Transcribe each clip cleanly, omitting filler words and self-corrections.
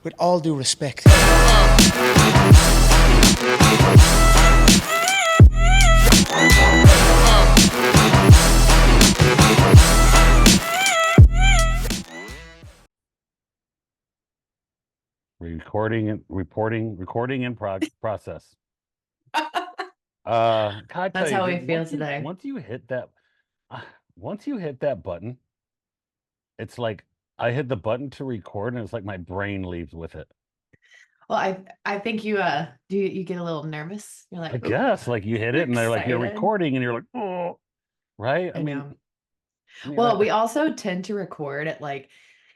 with all due respect. Recording in process. Can I tell That's you, how we dude, feel today. uh, once you hit that button, it's like I hit the button to record and it's like my brain leaves with it. Well, I think you do you get a little nervous? You're I like, "Ooh," guess like you hit you're it and they're like you're excited. recording and you're like, oh, right? I know. I mean, Well, we also tend to record at like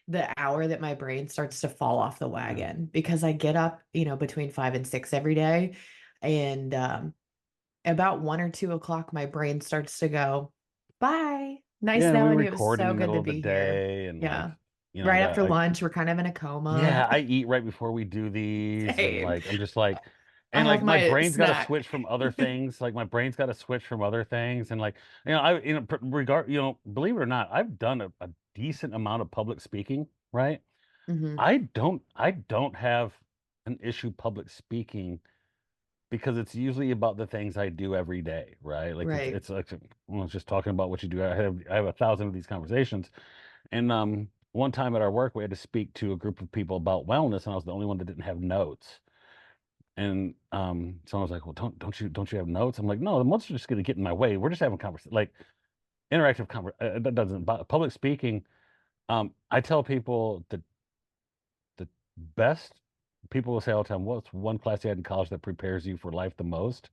the hour that my brain starts to fall off the yeah. wagon because I get up, between 5 and 6 every day. And about 1 or 2 o'clock, my brain starts to go, bye. Yeah, Nice and we knowing you. It was record in so the good middle to of the be here. day and like, Yeah. I Right got after like lunch, we're kind of in a coma. yeah, I eat right before we do these, and Same. like I'm just like, I and have like my my brain's got to switch snack. from other things. Like my brain's got to switch from other things, and like believe it or not, I've done a decent amount of public speaking, right? Hmm. I don't have an issue public speaking because it's usually about the things I do every day, right? Like Right. it's like well, it's just talking about what you do. I have 1,000 of these conversations, and one time at our work, we had to speak to a group of people about wellness, and I was the only one that didn't have notes. And someone was like, "Well, don't you have notes?" I'm like, "No, the notes are just going to get in my way. We're just having conversation, like interactive conversation. That doesn't public speaking." I tell people that the best people will say all the time, "What's one class you had in college that prepares you for life the most?"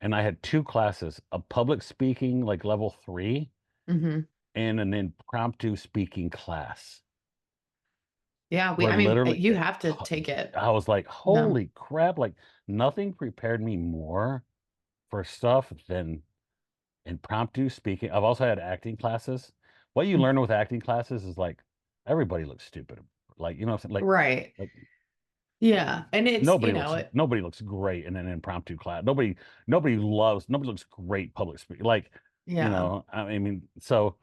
And I had two classes: a public speaking, like level 3, Hmm. and an impromptu speaking class. Yeah, Where I mean, literally you have to take it. I was like, No. holy crap, like nothing prepared me more for stuff than impromptu speaking. I've also had acting classes. What you learn with acting classes is like everybody looks stupid. Like, you know what I'm saying? Right. Like Yeah. And nobody looks great in an impromptu class. Nobody looks great public speaking. Like, yeah. I mean, so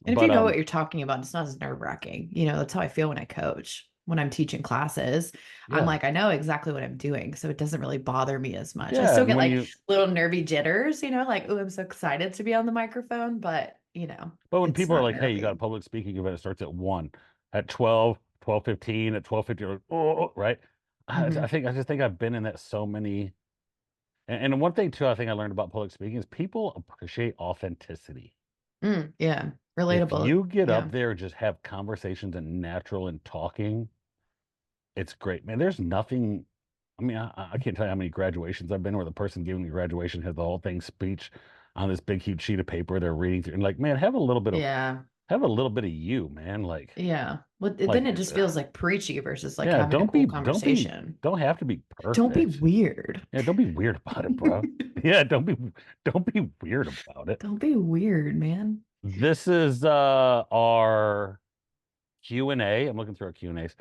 And if you but know what you're talking about, it's not as nerve-wracking. That's how I feel when I coach. When I'm teaching classes, I'm yeah. like, I know exactly what I'm doing. So it doesn't really bother me as much. I Yeah. still And get when like you little nervy jitters, like, oh, I'm so excited to be on the microphone, but But when it's people are not like, "Hey, you got a nervy. public speaking event, it starts at 1, at 12, 12:15, at 12:50," like, oh, right? Hmm. I just think I've been in that so many. And one thing too, I think I learned about public speaking is people appreciate authenticity. Yeah. If Relatable. you get up Yeah. there and just have conversations and natural and talking, it's great, man. There's nothing. I mean, I can't tell you how many graduations I've been where the person giving the graduation has the whole thing speech on this big huge sheet of paper they're reading through, and like, man, Yeah. have a little bit of you, man. Yeah. Well, then Like, it just feels like preachy versus like yeah, having a cool conversation. don't have to be Don't be perfect. weird. Yeah, don't be weird about it, bro. Yeah, don't be weird about it. Don't be weird, man. This is our Q&A. I'm looking through our Q&As.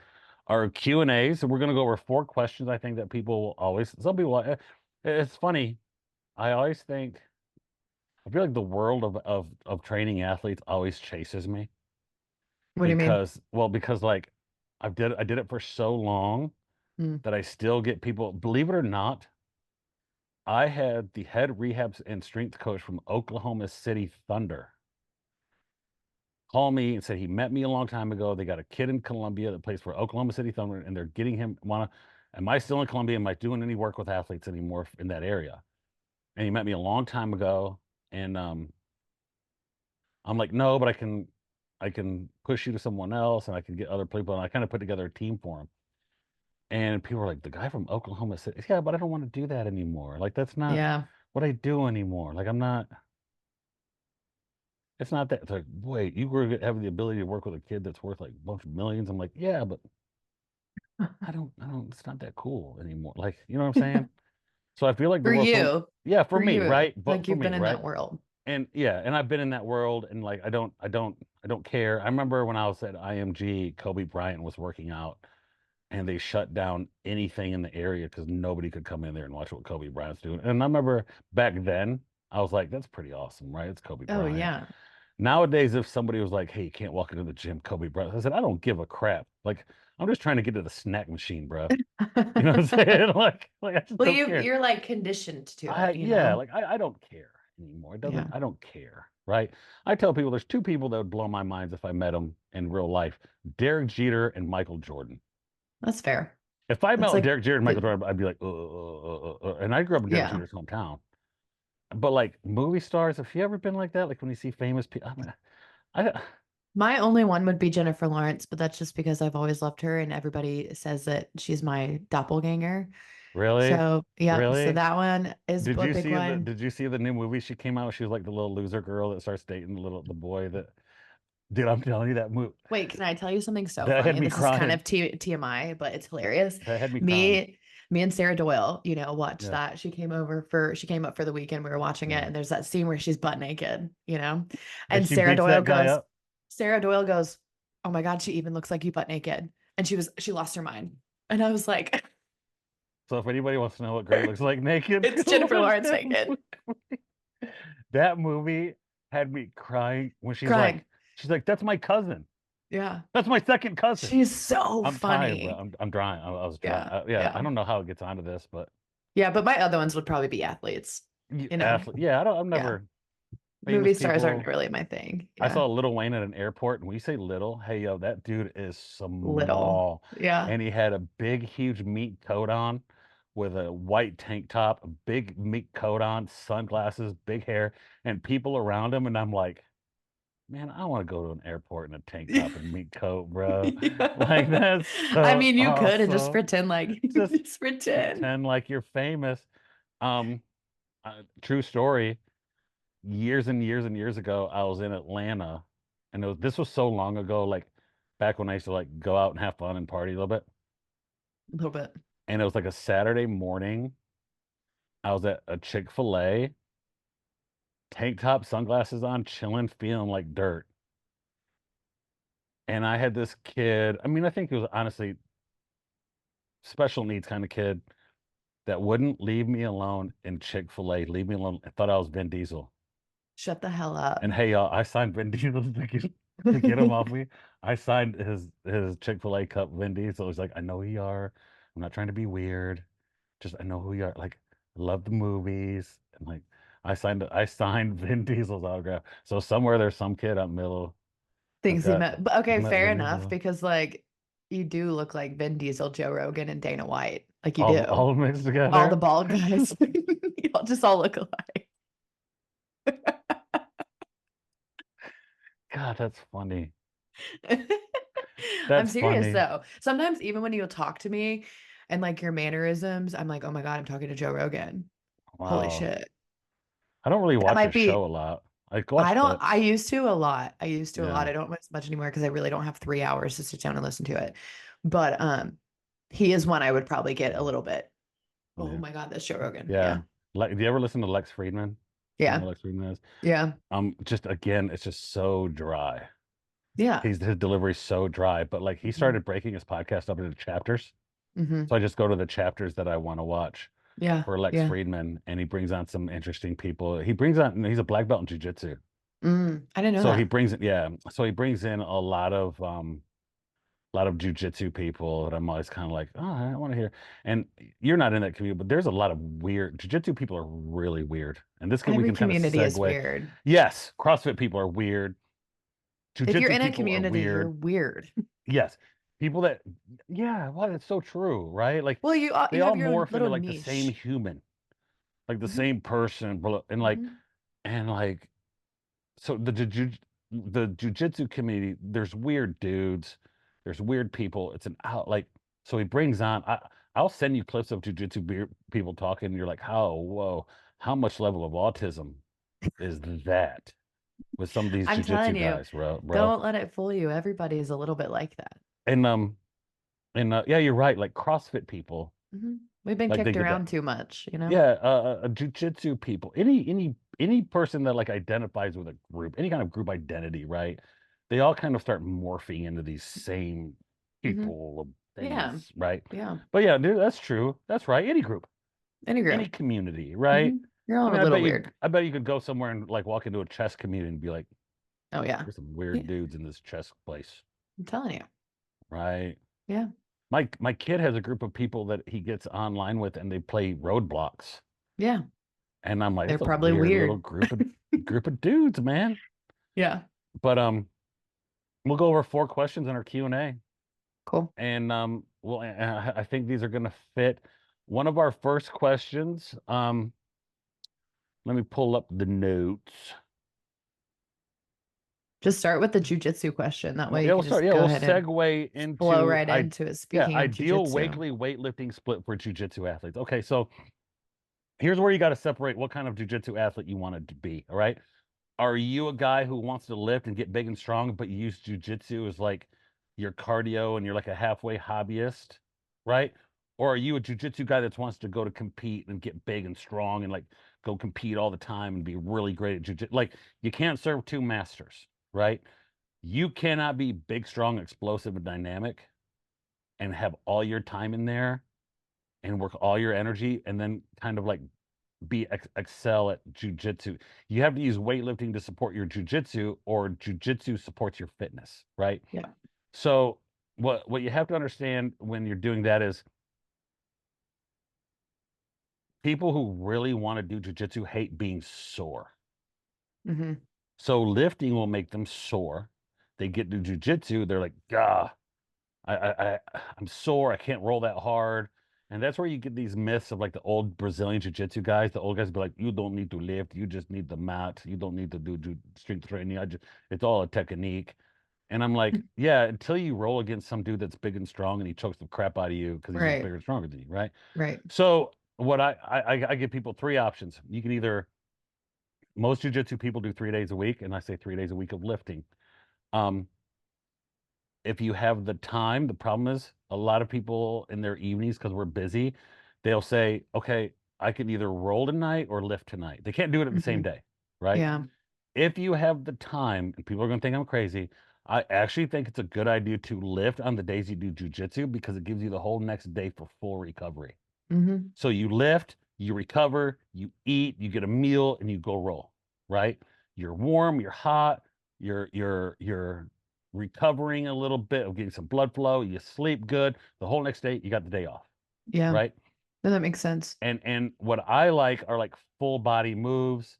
Our Q&A. So we're gonna go over 4 questions. I think that people will always. Some people. It's funny. I always think. I feel like the world of training athletes always chases me What do you mean? because like I did it for so long Mm. that I still get people. Believe it or not, I had the head rehab and strength coach from Oklahoma City Thunder call me and said he met me a long time ago. They got a kid in Columbia that plays for Oklahoma City Thunder, and they're getting him. Am I still in Columbia? Am I doing any work with athletes anymore in that area? And he met me a long time ago, and I'm like, no, but I can push you to someone else, and I can get other people, and I kind of put together a team for him. And people are like, the guy from Oklahoma City, yeah, but I don't want to do that anymore. Like that's not Yeah. what I do anymore. Like I'm not. It's not that. It's like, wait, you were having the ability to work with a kid that's worth like a bunch of millions. I'm like, yeah, but I don't. It's not that cool anymore. Like, you know what I'm saying? So I feel like the For world you, yeah, for for me, you, right? But like for you've me, been in right? that world. And yeah, and I've been in that world, and like I don't care. I remember when I was at IMG, Kobe Bryant was working out, and they shut down anything in the area because nobody could come in there and watch what Kobe Bryant's doing. And I remember back then, I was like, that's pretty awesome, right? It's Kobe Oh Bryant. yeah. Nowadays, if somebody was like, "Hey, you can't walk into the gym, Kobe Bryant," I said, "I don't give a crap. Like, I'm just trying to get to the snack machine, bro. You know what I'm saying? Like I just Well, don't care. you're like conditioned to I it, yeah, like I don't care anymore. It doesn't. Yeah, I don't care, right? I tell people there's two people that would blow my minds if I met them in real life: Derek Jeter and Michael Jordan. that's fair. If I met That's with like Derek Jeter and Michael good. Jordan, I'd be like, and I grew up in Derek Yeah. Jeter's hometown. But like movie stars, have you ever been like that? Like when you see famous people, I My only one would be Jennifer Lawrence, but that's just because I've always loved her and everybody says that she's my doppelganger. really, So, yep. So really. that one is Did a you big see the one. Did you see the new movie she came out? She was like the little loser girl that starts dating the boy that. Dude, I'm telling you that movie Wait, can I tell you something so that had funny? me This is kind crying. of TMI, but it's hilarious. That had me crying. Me and Sarah Doyle, watched Yeah, that. She came up for the weekend. We were watching it, yeah. and there's that scene where she's butt naked. And And she beats that guy up. Sarah Doyle goes, "Oh my God, she even looks like you butt naked." And she lost her mind. And I was like, So if anybody wants to know what Gray looks like naked, it's go Jennifer watch Lawrence that naked, movie. That movie had me crying when crying. she's like, that's my cousin. Yeah. That's my second cousin. She's so I'm tired, bro. funny. I'm drying. I was dry. Yeah. Yeah, I Yeah. don't know how it gets onto this, but Yeah. But my other ones would probably be athletes, you know. athlete. Yeah, I don't. I'm Yeah. never famous Movie stars aren't people. really my thing. I Yeah. saw Lil Wayne at an airport, and when you say little, hey yo, that dude is Little. small, Yeah. and he had a big, huge meat coat on, with a white tank top, a big meat coat on, sunglasses, big hair, and people around him, and I'm like, man, I want to go to an airport in a tank top and meat coat, bro. Like Yeah. that's I so mean, you could and just awesome. pretend like Just just pretend. pretend like you're famous. Um, true story. Years and years and years ago, I was in Atlanta, and this was so long ago, like back when I used to like go out and have fun and party a little bit. A little bit. And it was like a Saturday morning. I was at a Chick-fil-A, tank top, sunglasses on, chilling, feeling like dirt. And I had this kid. I mean, I think he was honestly special needs kind of kid that wouldn't leave me alone in Chick-fil-A, leave me alone. I thought I was Vin Diesel. Shut the hell up. And hey, y'all, I signed Vin Diesel to get him off me. I signed his Chick-fil-A cup, Vin Diesel. He's like, I know who you are. I'm not trying to be weird. Just I know who you are. Like, I love the movies. And like I signed Vin Diesel's autograph. So somewhere there's some kid out middle that's Things he got met. But has okay, met fair Vin enough, Diesel. because like you do look like Vin Diesel, Joe Rogan, and Dana White. Like you do. All mixed All the together. bald guys. Y'all just all look alike. God, that's funny. I'm That's serious funny. though. Sometimes even when you talk to me and like your mannerisms, I'm like, oh my God, I'm talking to Joe Rogan. Holy Wow. shit. I don't really That watch his might show be a lot. I watch I clips. used to a lot. I used to a lot. Yeah. I don't as much anymore because I really don't have 3 hours to sit down and listen to it. But he is one I would probably get a little bit. Oh Yeah. my God, that's Joe Rogan. Yeah. Yeah. Like, do you ever listen to Lex Friedman? You know who Yeah. Lex Friedman is? Yeah. Just again, it's just so dry. Yeah. His delivery's so dry, but like he Hmm. started breaking his podcast up into chapters. Hmm. So I just go to the chapters that I want to watch Yeah. for Lex Yeah. Friedman, and he brings on some interesting people. He brings on, he's a black belt in jiu-jitsu. I didn't know So he that. brings it, yeah. So he brings in a lot of jujitsu people that I'm always kind of like, oh, I want to hear. And you're not in that community, but there's a lot of weird jujitsu people are really weird. And we Every can kind of community is segue. weird. Yes, CrossFit people are weird. If you're Jujitsu in a people are community, you're weird. weird. Yes, people that, yeah, well, it's so true, right? Like Well, they you all have your own morph into little like the same niche. human, like the Hmm. same person, Hmm. and like so the jujitsu community, there's weird dudes, there's weird people. It's an out like so he brings on. I'll send you clips of people talking. And you're like, how whoa, how much level of autism is that with some of these I'm telling jujitsu you, guys, bro? don't let it fool you. Everybody is a little bit like that. And yeah, you're right. Like CrossFit people, Hmm. We've been like they kicked get that. around too much, you know? Yeah, jujitsu people, any person that like identifies with a group, any kind of group identity, right? They all kind of start morphing into these same Hmm. people Yeah. things, right? Yeah. But yeah, dude, that's true. That's right. Any group, Any any group. community, right? Hmm. You're I all a mean, little weird. I bet you could go somewhere and like walk into a chess community and be like, Oh, yeah. There's some weird Yeah, dudes in this chess place, I'm telling you. right? Yeah. My kid has a group of people that he gets online with, and they play roadblocks. Yeah. And I'm like, They're it's a probably weird little weird. group of dudes, man. Yeah. But we'll go over 4 questions in our Q&A, Cool. and I think these are going to fit. One of our first questions, let me pull up the notes. Just start with the jujitsu question. That way you Yeah, we'll can start. just Yeah, go we'll ahead and segue flow into right into it. yeah, Speaking of ideal jujitsu. weekly weightlifting split for jiu-jitsu athletes. Okay, so here's where you got to separate what kind of jiu-jitsu athlete you want to be. All right. Are you a guy who wants to lift and get big and strong, but you use jujitsu as like your cardio and you're like a halfway hobbyist, right? Or are you a jujitsu guy that wants to go to compete and get big and strong and like go compete all the time and be really great at jujitsu? Like you can't serve two masters, right? You cannot be big, strong, explosive, and dynamic and have all your time in there and work all your energy and then kind of like excel at jujitsu. You have to use weightlifting to support your jujitsu, or jujitsu supports your fitness, right? Yeah. So what you have to understand when you're doing that is people who really want to do jujitsu hate being sore. Hmm. So lifting will make them sore. They get to jujitsu, they're like, ah, I'm sore. I can't roll that hard. And that's where you get these myths of like the old Brazilian jiu-jitsu guys. The old guys be like, you don't need to lift. You just need the mat. You don't need to do strength training. It's all a technique. And I'm like, yeah, until you roll against some dude that's big and strong and he chokes the crap out of you because he's just Right. bigger and stronger than you, right? Right. So what I give people 3 options. You can either, most jiu-jitsu people do 3 days a week, and I say 3 days a week of lifting. Um, if you have the time, the problem is a lot of people in their evenings, because we're busy, they'll say, okay, I can either roll tonight or lift tonight. They can't do it at the same Hmm. day, right? Yeah. If you have the time, and people are going to think I'm crazy, I actually think it's a good idea to lift on the days you do jujitsu because it gives you the whole next day for full recovery. Hmm. So you lift, you recover, you eat, you get a meal, and you go roll, right? You're warm, you're hot, you're recovering a little bit of getting some blood flow, you sleep good. The whole next day, you got the day off, Yeah. right? No, that makes sense. And what I like are like full body moves,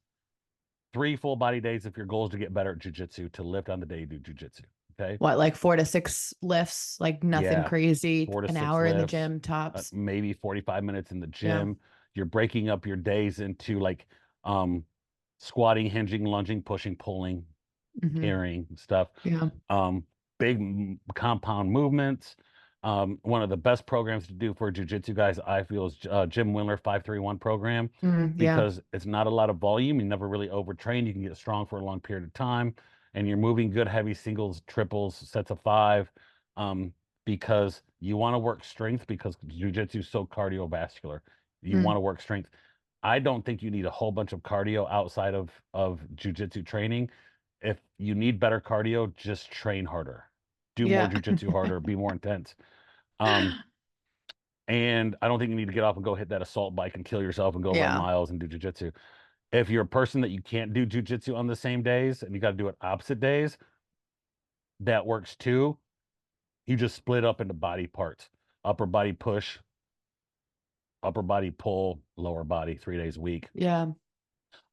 3 full body days if your goal is to get better at jujitsu, to lift on the day you do jujitsu. Okay. What, like 4 to 6 lifts, like nothing Yeah, crazy, four to an six hour in the lifts, gym tops. maybe 45 minutes in the Yeah. gym. You're breaking up your days into like um, squatting, hinging, lunging, pushing, pulling, Hmm. carrying stuff. Yeah. Um, big compound movements. One of the best programs to do for jujitsu guys, I feel, is Jim Windler 531 program, Yeah. because it's not a lot of volume. You never really overtrain. You can get strong for a long period of time, and you're moving good, heavy singles, triples, sets of 5, um, because you want to work strength because jujitsu is so cardiovascular. You want Mm. to work strength. I don't think you need a whole bunch of cardio outside of jujitsu training. If you need better cardio, just train harder, do more Yeah. jujitsu harder, be more intense. Um, and I don't think you need to get off and go hit that assault bike and kill yourself and go run Yeah. miles and do jujitsu. If you're a person that you can't do jujitsu on the same days and you got to do it opposite days, that works too. You just split up into body parts: upper body push, upper body pull, lower body 3 days a week. Yeah.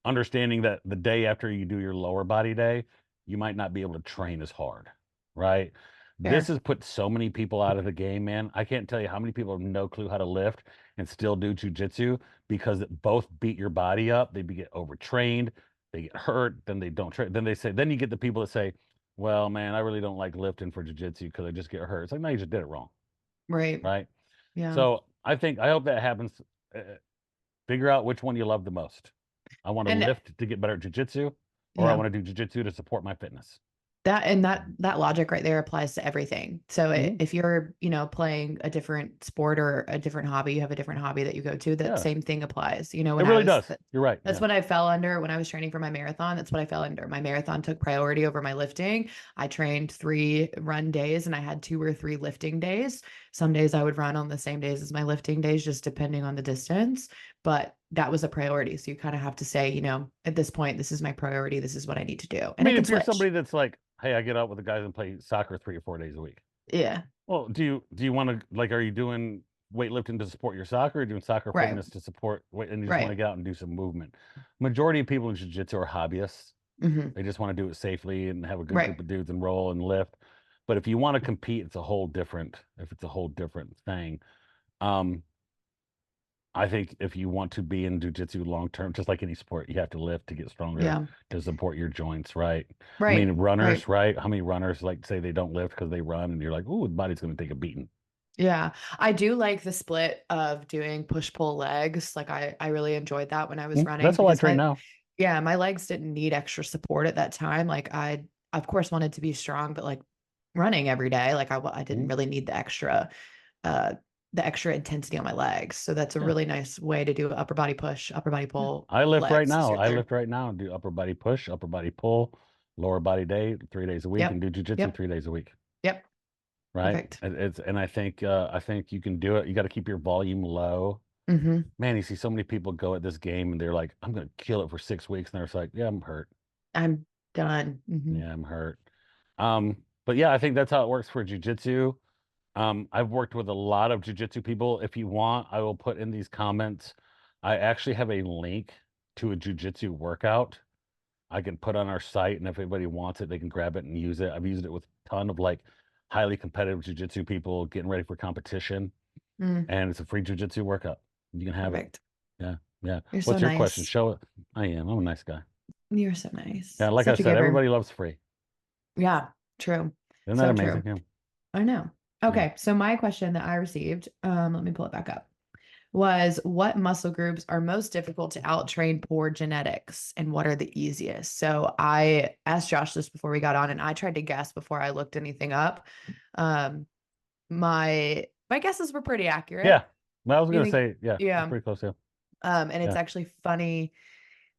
Understanding that the day after you do your lower body day, you might not be able to train as hard, right? This Fair. has put so many people out of the game, man. I can't tell you how many people have no clue how to lift and still do jujitsu because it both beat your body up. They get overtrained, they get hurt, then they don't train. Then they say, then you get the people that say, well, man, I really don't like lifting for jujitsu because I just get hurt. It's like, no, you just did it wrong, Right. right? Yeah. So I hope that happens. Figure out which one you love the most. I want to And lift to get better at jujitsu, or I yeah. want to do jujitsu to support my fitness. That logic right there applies to everything. So Hmm. if you're, playing a different sport or a different hobby, you have a different hobby that you go to, that Yeah, same thing applies. it really does. You're right. That's Yeah. what I fell under when I was training for my marathon. That's what I fell under. My marathon took priority over my lifting. I trained 3 run days and I had 2 or 3 lifting days. Some days I would run on the same days as my lifting days, just depending on the distance. But that was a priority. So you kind of have to say, at this point, this is my priority. This is what I need to do. I And it mean, can if you're switch. somebody that's like, hey, I get out with the guys and play soccer 3 or 4 days a week. Yeah. Well, do you want to like? Are you doing weightlifting to support your soccer, or doing soccer Right. fitness to support weight, and you just want to Right. get out and do some movement? Majority of people in jiu-jitsu are hobbyists. Hmm. They just want to do it safely and have a good group Right. of dudes and roll and lift. But if you want to compete, it's a whole different. If it's a whole different thing. Um, I think if you want to be in jujitsu long term, just like any sport, you have to lift to get stronger Yeah. to support your joints, right? I mean, Right. runners, Right. right? How many runners like say they don't lift because they run, and you're like, "Ooh, the body's going to take a beating." Yeah. I do like the split of doing push pull legs. Like I really enjoyed that when I was running That's how I because train now. my legs didn't need extra support at that time. Like I of course wanted to be strong, but like running every day, like I didn't Mhm. really need uh the extra intensity on my legs. So that's a Yeah, really nice way to do upper body push, upper body yeah. pull, I lift right legs is now. your I third. lift right now and do upper body push, upper body pull, lower body day 3 days a week, and Yep. do jujitsu Yep. 3 days a week. Yep. Right? Perfect. It's and I think you can do it. You got to keep your volume low. Hmm. Man, you see so many people go at this game and they're like, I'm gonna kill it for 6 weeks, and they're just like, yeah, I'm hurt. I'm done. Hmm. Yeah, I'm hurt. But yeah, I think that's how it works for jujitsu. I've worked with a lot of jujitsu people. If you want, I will put in these comments. I actually have a link to a jujitsu workout I can put on our site, and if anybody wants it, they can grab it and use it. I've used it with a ton of like highly competitive jujitsu people getting ready for competition, Mm, and it's a free jujitsu workout. You can have it. perfect. Yeah, yeah. You're so What's your question? nice. Show it. I am. I'm a nice guy. You're so nice. Yeah, like I Such a said, giver. everybody loves free. Yeah, true. Isn't that So amazing? true. Yeah. I know. Yeah. Okay, so my question that I received, let me pull it back up, was what muscle groups are most difficult to outtrain poor genetics and what are the easiest? So I asked Josh this before we got on and I tried to guess before I looked anything up. Um, my guesses were pretty accurate. Yeah. Well, I was You gonna think, say, yeah, it's yeah. pretty close. Yeah. And it's Yeah. actually funny.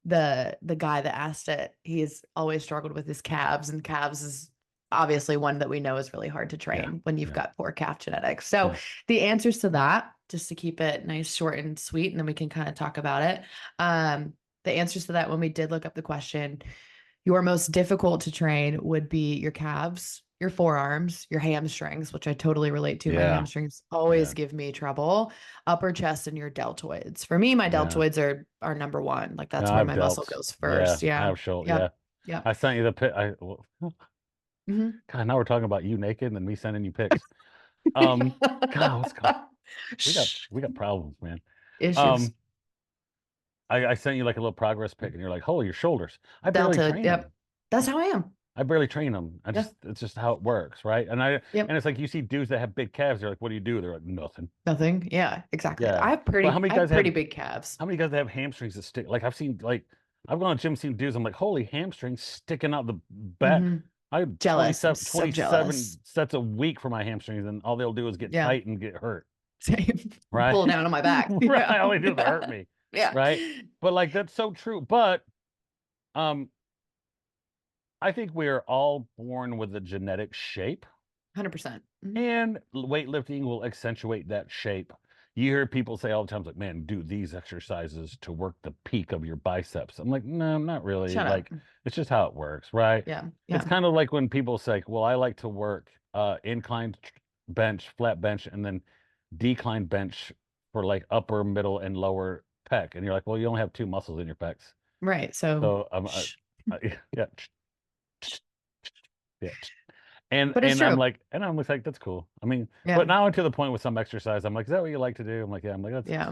The guy that asked it, he's always struggled with his calves, and calves is obviously one that we know is really hard to Yeah. train when you've Yeah. got poor calf genetics. So Yeah. the answers to that, just to keep it nice, short, and sweet, and then we can kind of talk about it. The answers to that when we did look up the question, your most difficult to train would be your calves, your forearms, your hamstrings, which I totally relate to. My Yeah. hamstrings always Yeah. give me trouble, upper chest, and your deltoids. For me, my Yeah. deltoids are number one. Like Yeah. that's I where have my muscle delts. goes Yeah. first. I Yeah. have shoulder. Yeah. Yep. Yep. I sent you the pic. Well, Hmm. God, now we're talking about you naked and me sending you pics. God, what's going? We got Shh. we got problems, man. Issues. Um, I sent you like a little progress pic, and you're like, "Holy, your shoulders! I barely Delta. train Yep. them. That's how I am. I barely train them. I Yeah. just it's just how it works, right?" And Yep. it's like you see dudes that have big calves. They're like, "What do you do?" They're like, "Nothing." Nothing. Yeah. Exactly. Yeah, but I have pretty big calves. how many guys have hamstrings that stick? Like I've seen like I've gone to gym seen dudes. I'm like, "Holy hamstrings sticking out the back." Hmm. I have Jealous. I'm 27, so 27 jealous. sets a week for my hamstrings, and all they'll do is get Yeah. tight and get hurt. Same. Right? Pull it down on my back. Right. Yeah. All they do is hurt Yeah. me. Yeah. Right. But like that's so true. But um, I think we are all born with a genetic shape, 100%. Mhm. and weightlifting will accentuate that shape. You hear people say all the time, like, man, do these exercises to work the peak of your biceps. I'm like, no, not really. Shut up. Like, it's just how it works, right? Yeah. It's Yeah. kind of like when people say, well, I like to work inclined bench, flat bench, and then decline bench for like upper, middle, and lower pec. And you're like, well, you only have two muscles in your pecs. Right. So, So shh. yeah, yeah. And But it's and I'm true. like, and I'm like, that's cool. I mean, but Yeah. now I'm to the point with some exercise, I'm like, is that what you like to do? I'm like, yeah. I'm like, that's Yeah.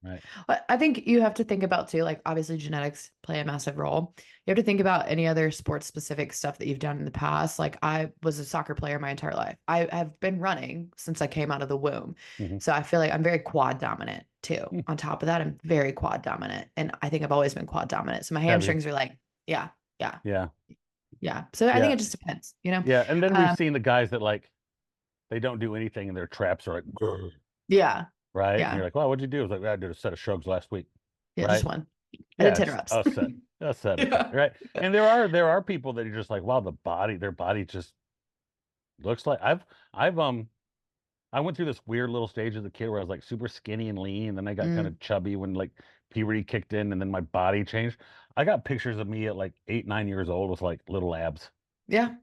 right. But I think you have to think about too, like obviously genetics play a massive role. You have to think about any other sports specific stuff that you've done in the past. Like I was a soccer player my entire life. I have been running since I came out of the womb. Hmm. So I feel like I'm very quad dominant too. On top of that, I'm very quad dominant. And I think I've always been quad dominant. So my Have you? hamstrings are like, yeah, yeah, Yeah, yeah. So I think yeah, it just depends, you know? yeah. And then we've Um, seen the guys that like they don't do anything and their traps are like, "Grr," yeah, right? And yeah, you're like, well, what'd you do? I was like, "Well, I did a set of shrugs last week, yeah, just right? one. I did Yeah, 10 just reps. a set, Yeah. right? And there are people that are just like, wow, their body just looks like I've I went through this weird little stage as a kid where I was like super skinny and lean, and then I got kind Mm, of chubby when like puberty kicked in, and then my body changed. I got pictures of me at like 8, 9 years old with like little abs, yeah.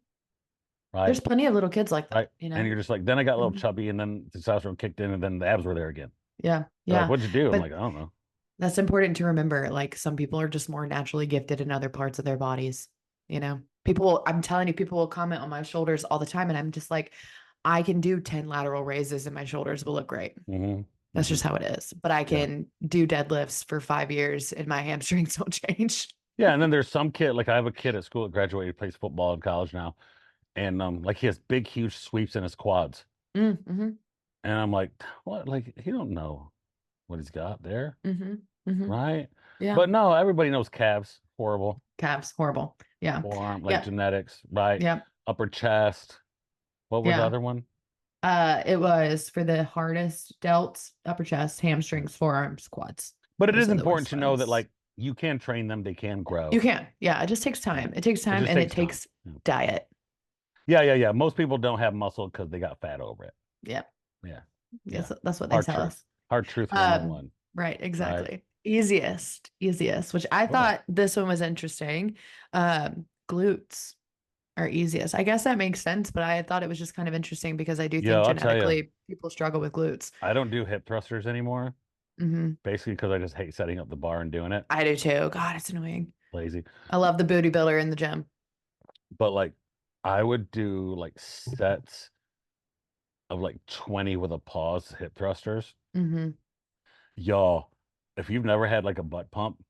There's right? plenty of little kids like that, Right. you And know? you're just like, then I got a little Mhm. chubby, and then testosterone kicked in, and then the abs were there again. Yeah. They're like, Yeah. "What'd you do?" I'm like, But "I don't know." that's important to remember. Like some people are just more naturally gifted in other parts of their bodies, you know? I'm telling you, people will comment on my shoulders all the time. And I'm just like, I can do 10 lateral raises and my shoulders will look great. Hmm. That's Hmm. just how it is. But I Yeah. can do deadlifts for 5 years and my hamstrings don't change. Yeah. And then there's some kid, like I have a kid at school that graduated, plays football in college now, and like he has big, huge sweeps in his quads, Mm-hmm. and I'm like, what? Like he don't know what he's got there, Mm-hmm. Mm-hmm. right? Yeah. But no, everybody knows calves, horrible. Calves, horrible. Yeah. Forearm, like Yep. genetics, right? Yep. Upper chest. What was the Yeah. other one? It was for the hardest delts, upper chest, Yeah. hamstrings, forearms, quads. But it Those is are the important worst to know that ones. like you can train them, they can You grow. can. Yeah, it just takes Yeah. time. It takes It time just and it takes time. takes Yeah. diet. Yeah, yeah, yeah. Most people don't have muscle because they got fat over it. Yeah. Yeah. Yes, Yeah. that's what they Hard tell truth. us. Hard truth Um, 101. right, Right. exactly. Easiest, which I Cool. thought this one was interesting. Glutes are easiest. I guess that makes sense, but I thought it was just kind of interesting because I do Yeah, think I'll tell you, genetically people struggle with glutes. I don't do hip thrusters anymore, Hmm. basically because I just hate setting up the bar and doing it. I do too. God, it's annoying. Lazy. I love the booty builder in the gym. But like I would do like sets of like 20 with a pause hip thrusters. Hmm. Y'all, if you've never had like a butt pump,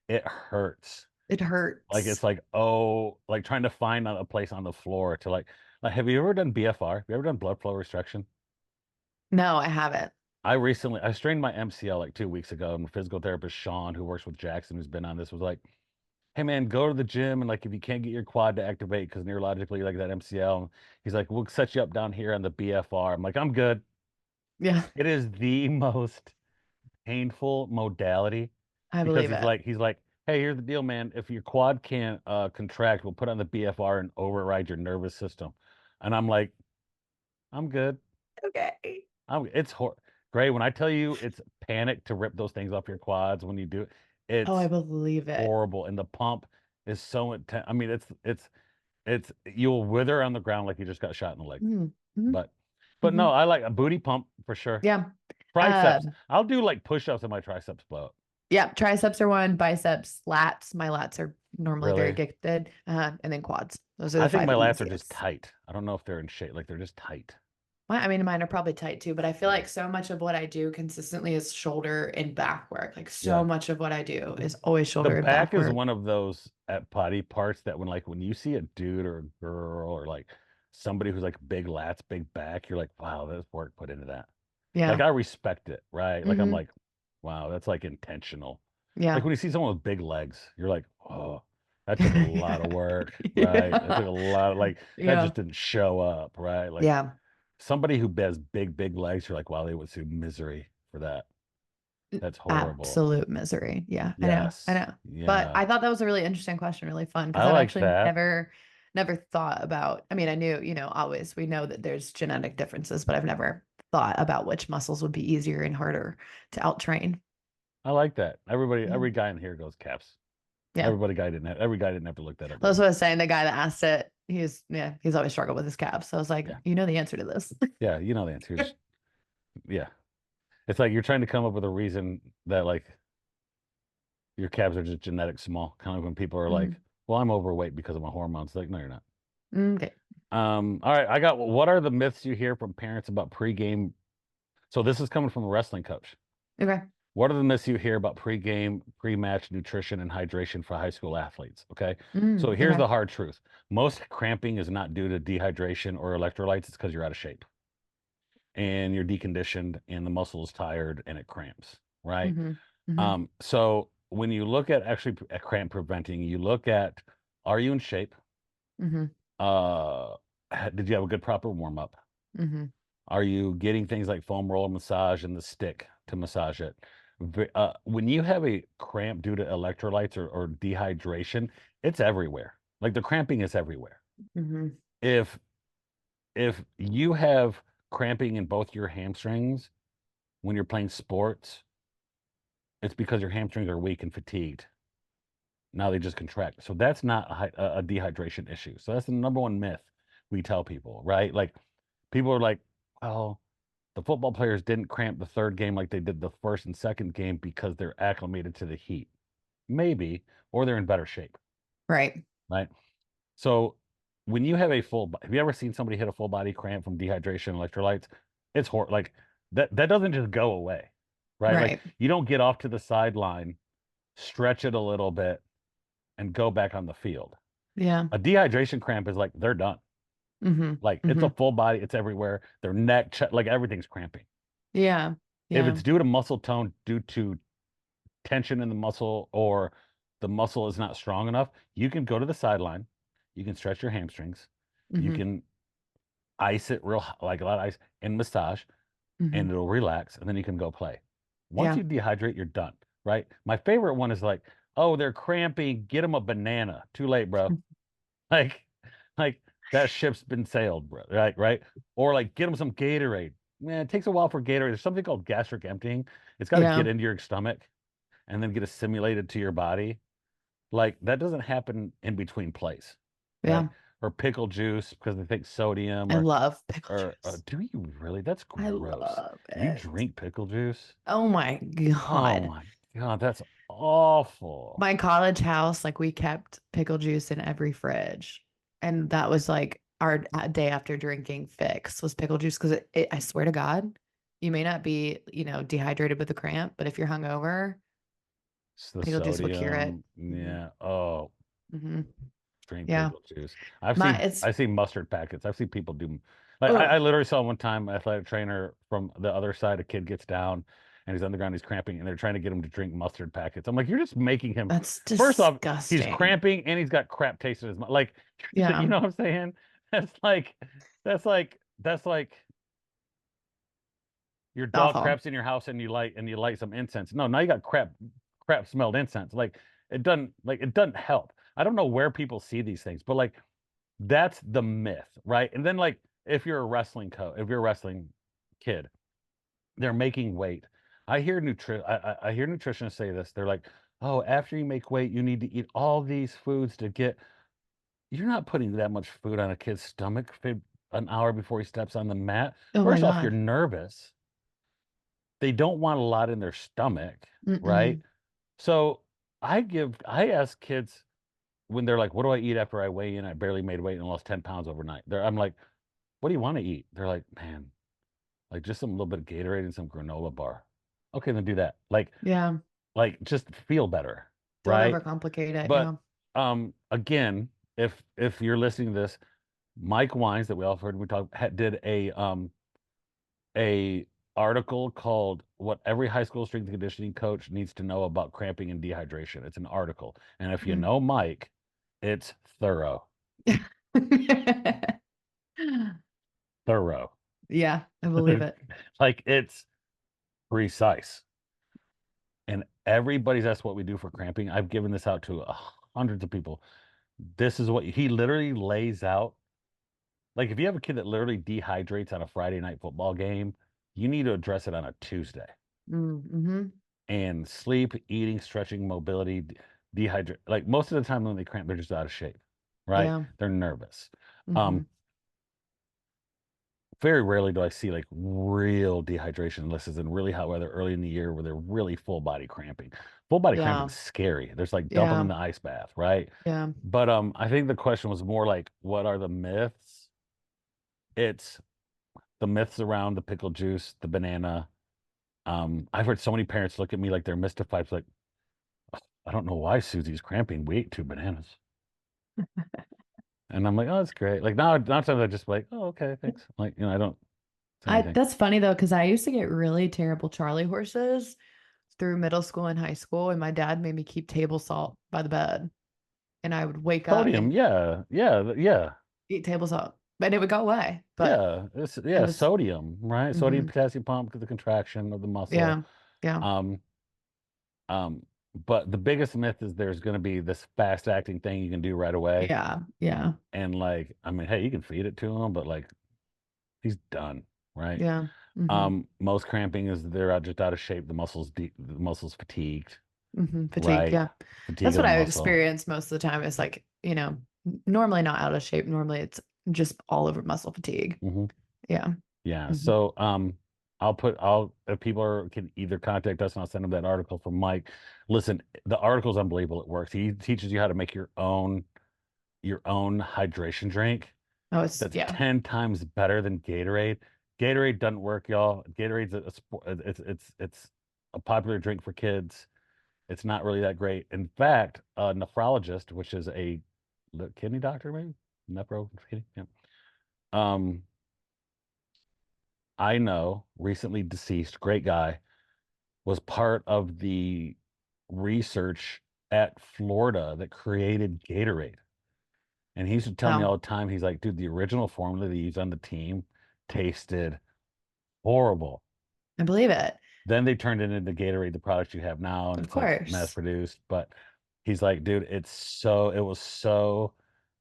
it hurts. It Like it's hurts. like, oh, like trying to find a place on the floor to like have you ever done BFR? Have you ever done blood flow restriction? No, I haven't. I strained my MCL like 2 weeks ago, and physical therapist Sean, who works with Jackson, who's been on this, was like, "Hey man, go to the gym and like if you can't get your quad to activate because neurologically like that MCL, he's like, we'll set you up down here on the BFR." I'm like, I'm good. Yeah, It is the most painful modality I because believe it. he's like, hey, here's the deal, man. If your quad can't contract, we'll put on the BFR and override your nervous system. And I'm like, I'm good. Okay. It's Gray. When I tell you it's panic to rip those things off your quads when you do it, Oh, I it's believe it. horrible. And the pump is so intense. I mean, it's you'll wither on the ground like you just got shot in the leg. Mm, hmm. But Hmm. no, I like a booty pump for sure. Yeah. Triceps. Um, I'll do like push-ups and my triceps blow up. yeah, triceps are one, biceps, lats. My lats are normally very Really? gifted. And then quads. Those are I the think five my lats are just easiest. tight. I don't know if they're in shape. Like they're just tight. I mean, mine are probably tight too, but I feel Yeah. like so much of what I do consistently is shoulder and back work. Like so Yeah. much of what I do is always The shoulder and back back is work. one of those at body parts that when you see a dude or a girl or like somebody who's like big lats, big back, you're like, wow, there's work put into that. Like Yeah. I respect it, right? Like I'm Hmm. like, wow, that's like intentional. Like Yeah. when you see someone with big legs, you're like, oh, that took a lot of work, right? That took Yeah. a lot of like that Yeah. just didn't show up, right? Like Yeah. somebody who has big legs, you're like, wow, they went through misery for that. That's horrible. Absolute misery. Yeah, I know. I Yes. know. But Yeah. I thought that was a really interesting question, really fun because I I've like actually that. never thought about, I mean, I knew, always we know that there's genetic differences, but I've never thought about which muscles would be easier and harder to outtrain. I like that. Yeah. Every guy in here goes caps. Yeah. Every guy didn't have to look that up That's though. what I was saying. The guy that asked it, he's always struggled with his calves. So I was like, Yeah. you know the answer to this. Yeah. You know the answer. Just, yeah. It's like you're trying to come up with a reason that like your calves are just genetic small. Kind of when people are like, Mhm. well, I'm overweight because of my hormones. Like, no, you're not. Okay. All right. What are the myths you hear from parents about pregame? So this is coming from a wrestling coach. Okay. What are the myths you hear about pregame, pre-match nutrition and hydration for high school athletes? Okay. So here's Okay. the hard truth. Most cramping is not due to dehydration or electrolytes. It's because you're out of shape and you're deconditioned and the muscle is tired and it cramps, right? Hmm. Hmm. So when you look at actually at cramp preventing, you look at, are you in shape? Hmm. Uh, did you have a good proper warm up? Hmm. Are you getting things like foam roller massage and the stick to massage it? When you have a cramp due to electrolytes or dehydration, it's everywhere. Like the cramping is everywhere. Hmm. If if you have cramping in both your hamstrings when you're playing sports, it's because your hamstrings are weak and fatigued. Now they just contract. So that's not a dehydration issue. So that's the number one myth we tell people, right? Like people are like, well, the football players didn't cramp the third game like they did the first and second game because they're acclimated to the heat. Maybe, or they're in better shape, Right. right? So when you have have you ever seen somebody hit a full body cramp from dehydration, electrolytes? It's horrible. Like that doesn't just go away, right? Like Right. you don't get off to the sideline, stretch it a little bit, and go back on the field. Yeah. A dehydration cramp is like they're done. Mm-hmm. Like it's a Mm-hmm. full body, it's everywhere. Their neck, like everything's cramping. Yeah. If Yeah. it's due to muscle tone, due to tension in the muscle, or the muscle is not strong enough, you can go to the sideline. You can stretch your hamstrings. You Mm-hmm. can ice it like a lot of ice and massage, Mm-hmm. and it'll relax, and then you can go play. Once Yeah. you dehydrate, you're done, right? My favorite one is like, oh, they're cramping, get them a banana. Too late, bro. Like, like that ship's been sailed, bro. Right. Or like get them some Gatorade. Man, it takes a while for Gatorade. There's something called gastric emptying. It's got to Yeah. get into your stomach and then get assimilated to your body. Like that doesn't happen in between plays, right? Yeah. Or pickle juice because they think sodium, I love pickle or juice. do you really? That's I gross. love You it. drink pickle juice? Oh my Oh God. my God, that's awful. My college house, like we kept pickle juice in every fridge. And that was like our day after drinking fix was pickle juice. Cause I swear to God, you may not be, dehydrated with the cramp, but if you're hungover, It's the pickle juice will cure it. sodium. Yeah. Oh, Hmm. drink Yeah. pickle juice. I've My, seen it's, I see mustard packets. I've seen people do like I oh, literally saw one time an athletic trainer from the other side, a kid gets down and he's on the ground, he's cramping, and they're trying to get him to drink mustard packets. I'm like, you're just making him that's first off, he's disgusting. cramping and he's got crap taste in his mouth. Like, you Yeah. know what I'm saying? That's like that's like your dog Awful. craps in your house and you light some incense. No, now you got crap smelled incense. Like it doesn't help. I don't know where people see these things, but like that's the myth, right? And then like if you're a wrestling kid, they're making weight. I hear nutritionists say this. They're like, "Oh, after you make weight, you need to eat all these foods to get." You're not putting that much food on a kid's stomach an hour before he steps on the mat. Oh my First off, you're God. nervous. They don't want a lot in their stomach, right? Mm-mm. So I ask kids when they're like, "What do I eat after I weigh in? I barely made weight and lost 10 pounds overnight." I'm like, "What do you want to eat?" They're like, "Man, like just some little bit of Gatorade and some granola bar." Okay, then do that. Yeah. Like just feel better, Don't right? overcomplicate it. But Yeah. again, if you're listening to this, Mike Wines that we all heard we talk did a article called "What Every High School Strength and Conditioning Coach Needs to Know About Cramping and Dehydration." It's an article, and if you Mm. know Mike, it's thorough, thorough. Yeah, I believe it. Like it's precise. And that's what we do for cramping. I've given this out to hundreds of people. This is what he literally lays out. Like if you have a kid that literally dehydrates on a Friday night football game, you need to address it on a Tuesday. Mm-hmm. And sleep, eating, stretching, mobility, dehydrate. Like most of the time when they cramp, they're just out of shape, right? Yeah. They're nervous. Mm-hmm. Um, Very rarely do I see like real dehydration unless it's in really hot weather early in the year where they're really full body cramping. Full body cramping Yeah. is scary. There's like dump them in Yeah. the ice bath, right? Yeah. But I think the question was more like, what are the myths? It's the myths around the pickle juice, the banana. I've heard so many parents look at me like they're mystified, like, I don't know why Susie's cramping. We ate 2 bananas. And I'm like, oh, that's great. Like now sometimes I just like, oh, okay, thanks. Like, I don't say I anything. That's funny though, because I used to get really terrible Charlie horses through middle school and high school, and my dad made me keep table salt by the bed, and I would wake up Sodium, and yeah. eat table salt, and it would go away. But it Yeah, was, sodium, right? Sodium hmm potassium pump because the contraction of the muscle. yeah, yeah, Um, but the biggest myth is there's going to be this fast acting thing you can do right away. yeah, yeah, And like, I mean, hey, you can feed it to him, but like, he's done. right? Yeah. Hmm. Most cramping is they're just out of shape. The muscles fatigued, Fatigue. right? Yeah. Fatigue That's of what the I've muscle. experienced most of the time is like, normally not out of shape. Normally it's just all over muscle fatigue. Hmm. Yeah. Yeah. Hmm. So I'll if people can either contact us and I'll send them that article from Mike. Listen, the article's unbelievable. It works. He teaches you how to make your own hydration drink. Oh, it's, That's yeah. 10 times better than Gatorade. Gatorade doesn't work, y'all. Gatorade's a sport. It's a popular drink for kids. It's not really that great. In fact, a nephrologist, which is a kidney doctor, maybe nephro kidney, yeah. Um, I know, recently deceased, great guy, was part of the research at Florida that created Gatorade. And he used to tell me Oh, all the time, he's like, dude, the original formula they used on the team tasted horrible. I believe it. Then they turned it into Gatorade, the product you have now, and Of it's like mass course. produced. But he's like, dude, it was so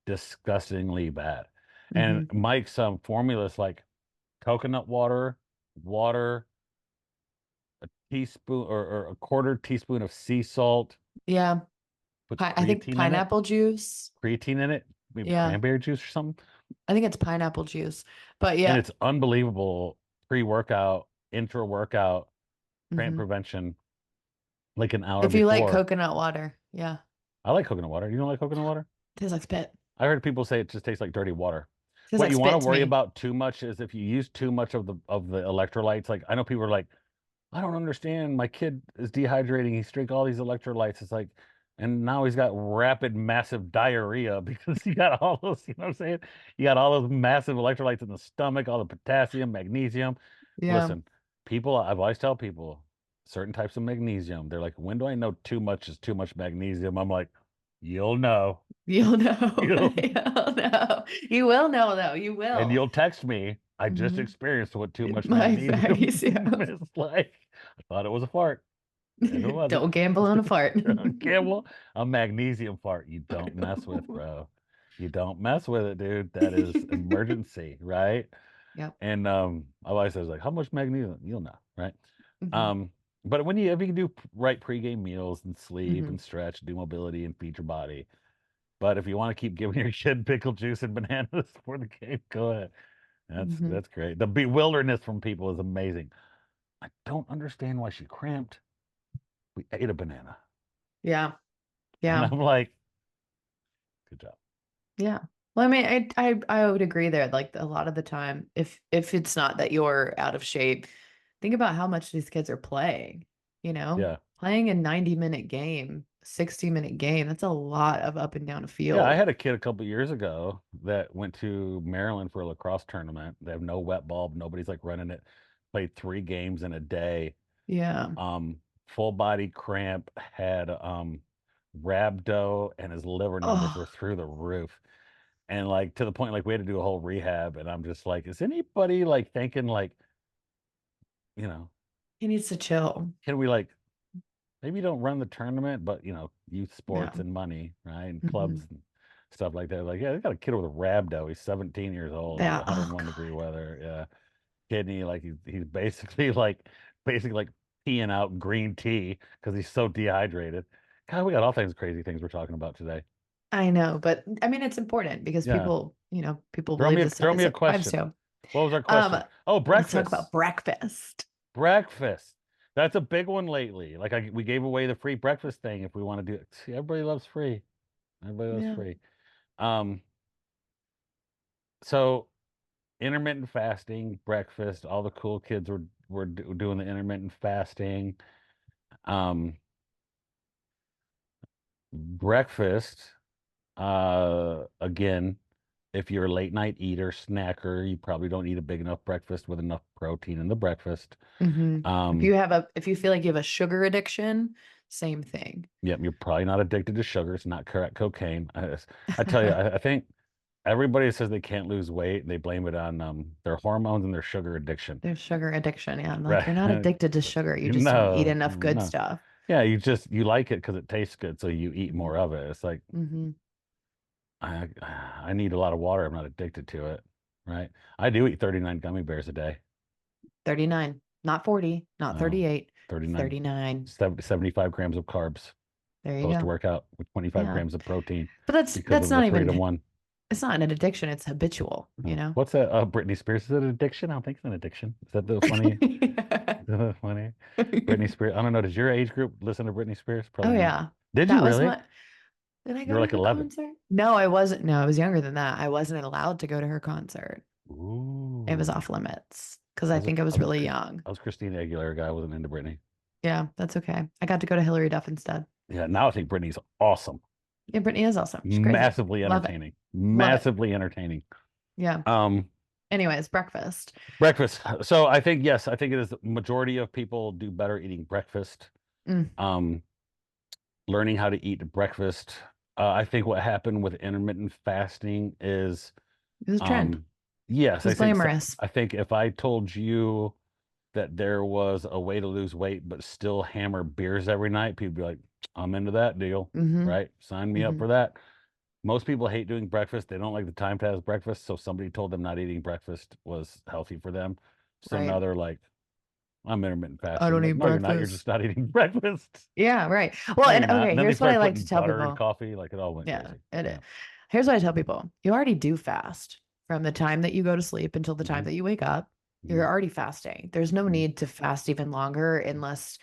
disgustingly bad. And Hmm. Mike's formulas like coconut water, water, a teaspoon or a quarter teaspoon of sea salt, Yeah. puts I think pineapple juice. creatine in it, maybe Yeah. cranberry juice or something. I think it's pineapple juice. But And yeah. it's unbelievable pre-workout, intra-workout, cramp Hmm. prevention, like an hour If you like before. coconut water, yeah. I like coconut water. You don't like coconut water? Tastes like spit. I heard people say it just tastes like dirty water. Tastes What like you want to spit to worry me. about too much is if you use too much of the electrolytes. Like I know people are like, I don't understand. My kid is dehydrating. He's drinking all these electrolytes. It's like, and now he's got rapid, massive diarrhea because he got all those, you know what I'm saying? You got all those massive electrolytes in the stomach, all the potassium, magnesium. Yeah. Listen, people, I've always tell people certain types of magnesium. They're like, when do I know too much is too much magnesium? I'm like, you'll know. You'll know. You'll You'll know. You will know though. You and will. you'll text me. I just Hmm. experienced what too much My magnesium magnesium. is like. I thought it was a fart, and it wasn't. Don't gamble on a fart. Campbell, a magnesium fart. You don't mess with, bro. You don't mess with it, dude. That is emergency, right? Yep. And I always says like, how much magnesium? You'll know, right? Hmm. Um, but if you can do right pregame meals and sleep Hmm. and stretch, do mobility and feed your body. But if you want to keep giving your kid pickle juice and bananas for the game, go ahead. Hmm. That's great. The bewilderness from people is amazing. I don't understand why she cramped. We ate a banana. Yeah. And Yeah. I'm like, good job. Yeah. Well, I mean, I would agree there. Like a lot of the time, if it's not that you're out of shape, think about how much these kids are playing. Yeah. Playing a 90-minute game, 60-minute game, that's a lot of up and down a Yeah, I field. had a kid a couple years ago that went to Maryland for a lacrosse tournament. They have no wet bulb. Nobody's like running it. Played 3 games in a day. Yeah. Full body cramp, had rhabdo, and his liver numbers were Oh, through the roof. And like to the point like we had to do a whole rehab. And I'm just like, is anybody like thinking like, you know, he needs to chill. can we like maybe don't run the tournament, but youth sports Yeah. and money, right? And Hmm. clubs and stuff like that. Like, yeah, they got a kid with a rhabdo. He's 17 years old, like Yeah. Oh 101 degree God. weather. Yeah. Kidney, like he's basically like peeing out green tea because he's so dehydrated. God, we got all things crazy things we're talking about today. I know, but I mean, it's important because Yeah. people believe this stuff Throw me is a vibes question. too. What was our Um, question? Oh, let's talk about breakfast. breakfast. Breakfast. That's a big one lately. Like we gave away the free breakfast thing if we want to do it. See, everybody loves free. Everybody loves Yeah. free. Um, so intermittent fasting, breakfast, all the cool kids were doing the intermittent fasting. Um, breakfast, again, if you're a late night eater, snacker, you probably don't eat a big enough breakfast with enough protein in the breakfast. Hmm. Um, If you feel like you have a sugar addiction, same thing. yeah, you're probably not addicted to sugar. It's not crack cocaine. I tell you, I think everybody says they can't lose weight, they blame it on their hormones and their sugar addiction. There's sugar addiction. Yeah. I'm like, Right. you're not addicted to sugar. You just don't eat No, enough good no. stuff. Yeah, you like it because it tastes good, so you eat Hmm. more of it. It's like Hmm. I need a lot of water. I'm not addicted to it, right? I do eat 39 gummy bears a day. 39, not 40, not Oh, 38, 39, 39. 75 grams of carbs. There you Supposed to go. work out with 25 Yeah. grams of protein But that's because that's of the not 3 to even, 1. it's not an addiction, it's habitual, you Oh. know? What's that? Britney Spears, is it an addiction? I don't think it's an addiction. Is that the funny? Is that funny? Britney Spears. I don't know. Does your age group listen to Britney Spears? Oh Probably not. yeah. Did you That was really? what, did I You go were to like her 11. concert? No, I wasn't. No, I was younger than that. I wasn't allowed to go to her concert. It was Ooh. off limits because I I was a, think I I was was a, really young. I was Christina Aguilera guy. I wasn't into Britney. Yeah, that's okay. I got to go to Hillary Duff instead. Yeah. Now I think Britney's awesome. Yeah, Brittany is awesome. She's crazy. Massively Love it. entertaining. Love it. Massively entertaining. Yeah. Um, Anyways, breakfast. Breakfast. So I think, yes, I think it is the majority of people do better eating breakfast. Mm, Um, Learning how to eat breakfast. I think what happened with intermittent fasting is, it was a trend. um, It yes, I was think so. glamorous. I think if I told you that there was a way to lose weight but still hammer beers every night, people would be like, I'm into that deal, Mm-hmm. right? Sign me up Mm-hmm. for that. Most people hate doing breakfast. They don't like the time to have breakfast. So somebody told them not eating breakfast was healthy for them. So now Right. they're like, I'm intermittent I fasting. don't Like, eat no, you're not. You're breakfast. just not eating breakfast. Yeah, right. Well, No, and you're not. okay, And then they here's what I started like to putting tell butter in people. coffee. Like it all went Yeah, crazy. it. Yeah. Here's what I tell people. You already do fast from the time that you go to sleep until the time Hmm. that you wake up. Hmm. You're already fasting. There's no Hmm. need to fast even longer unless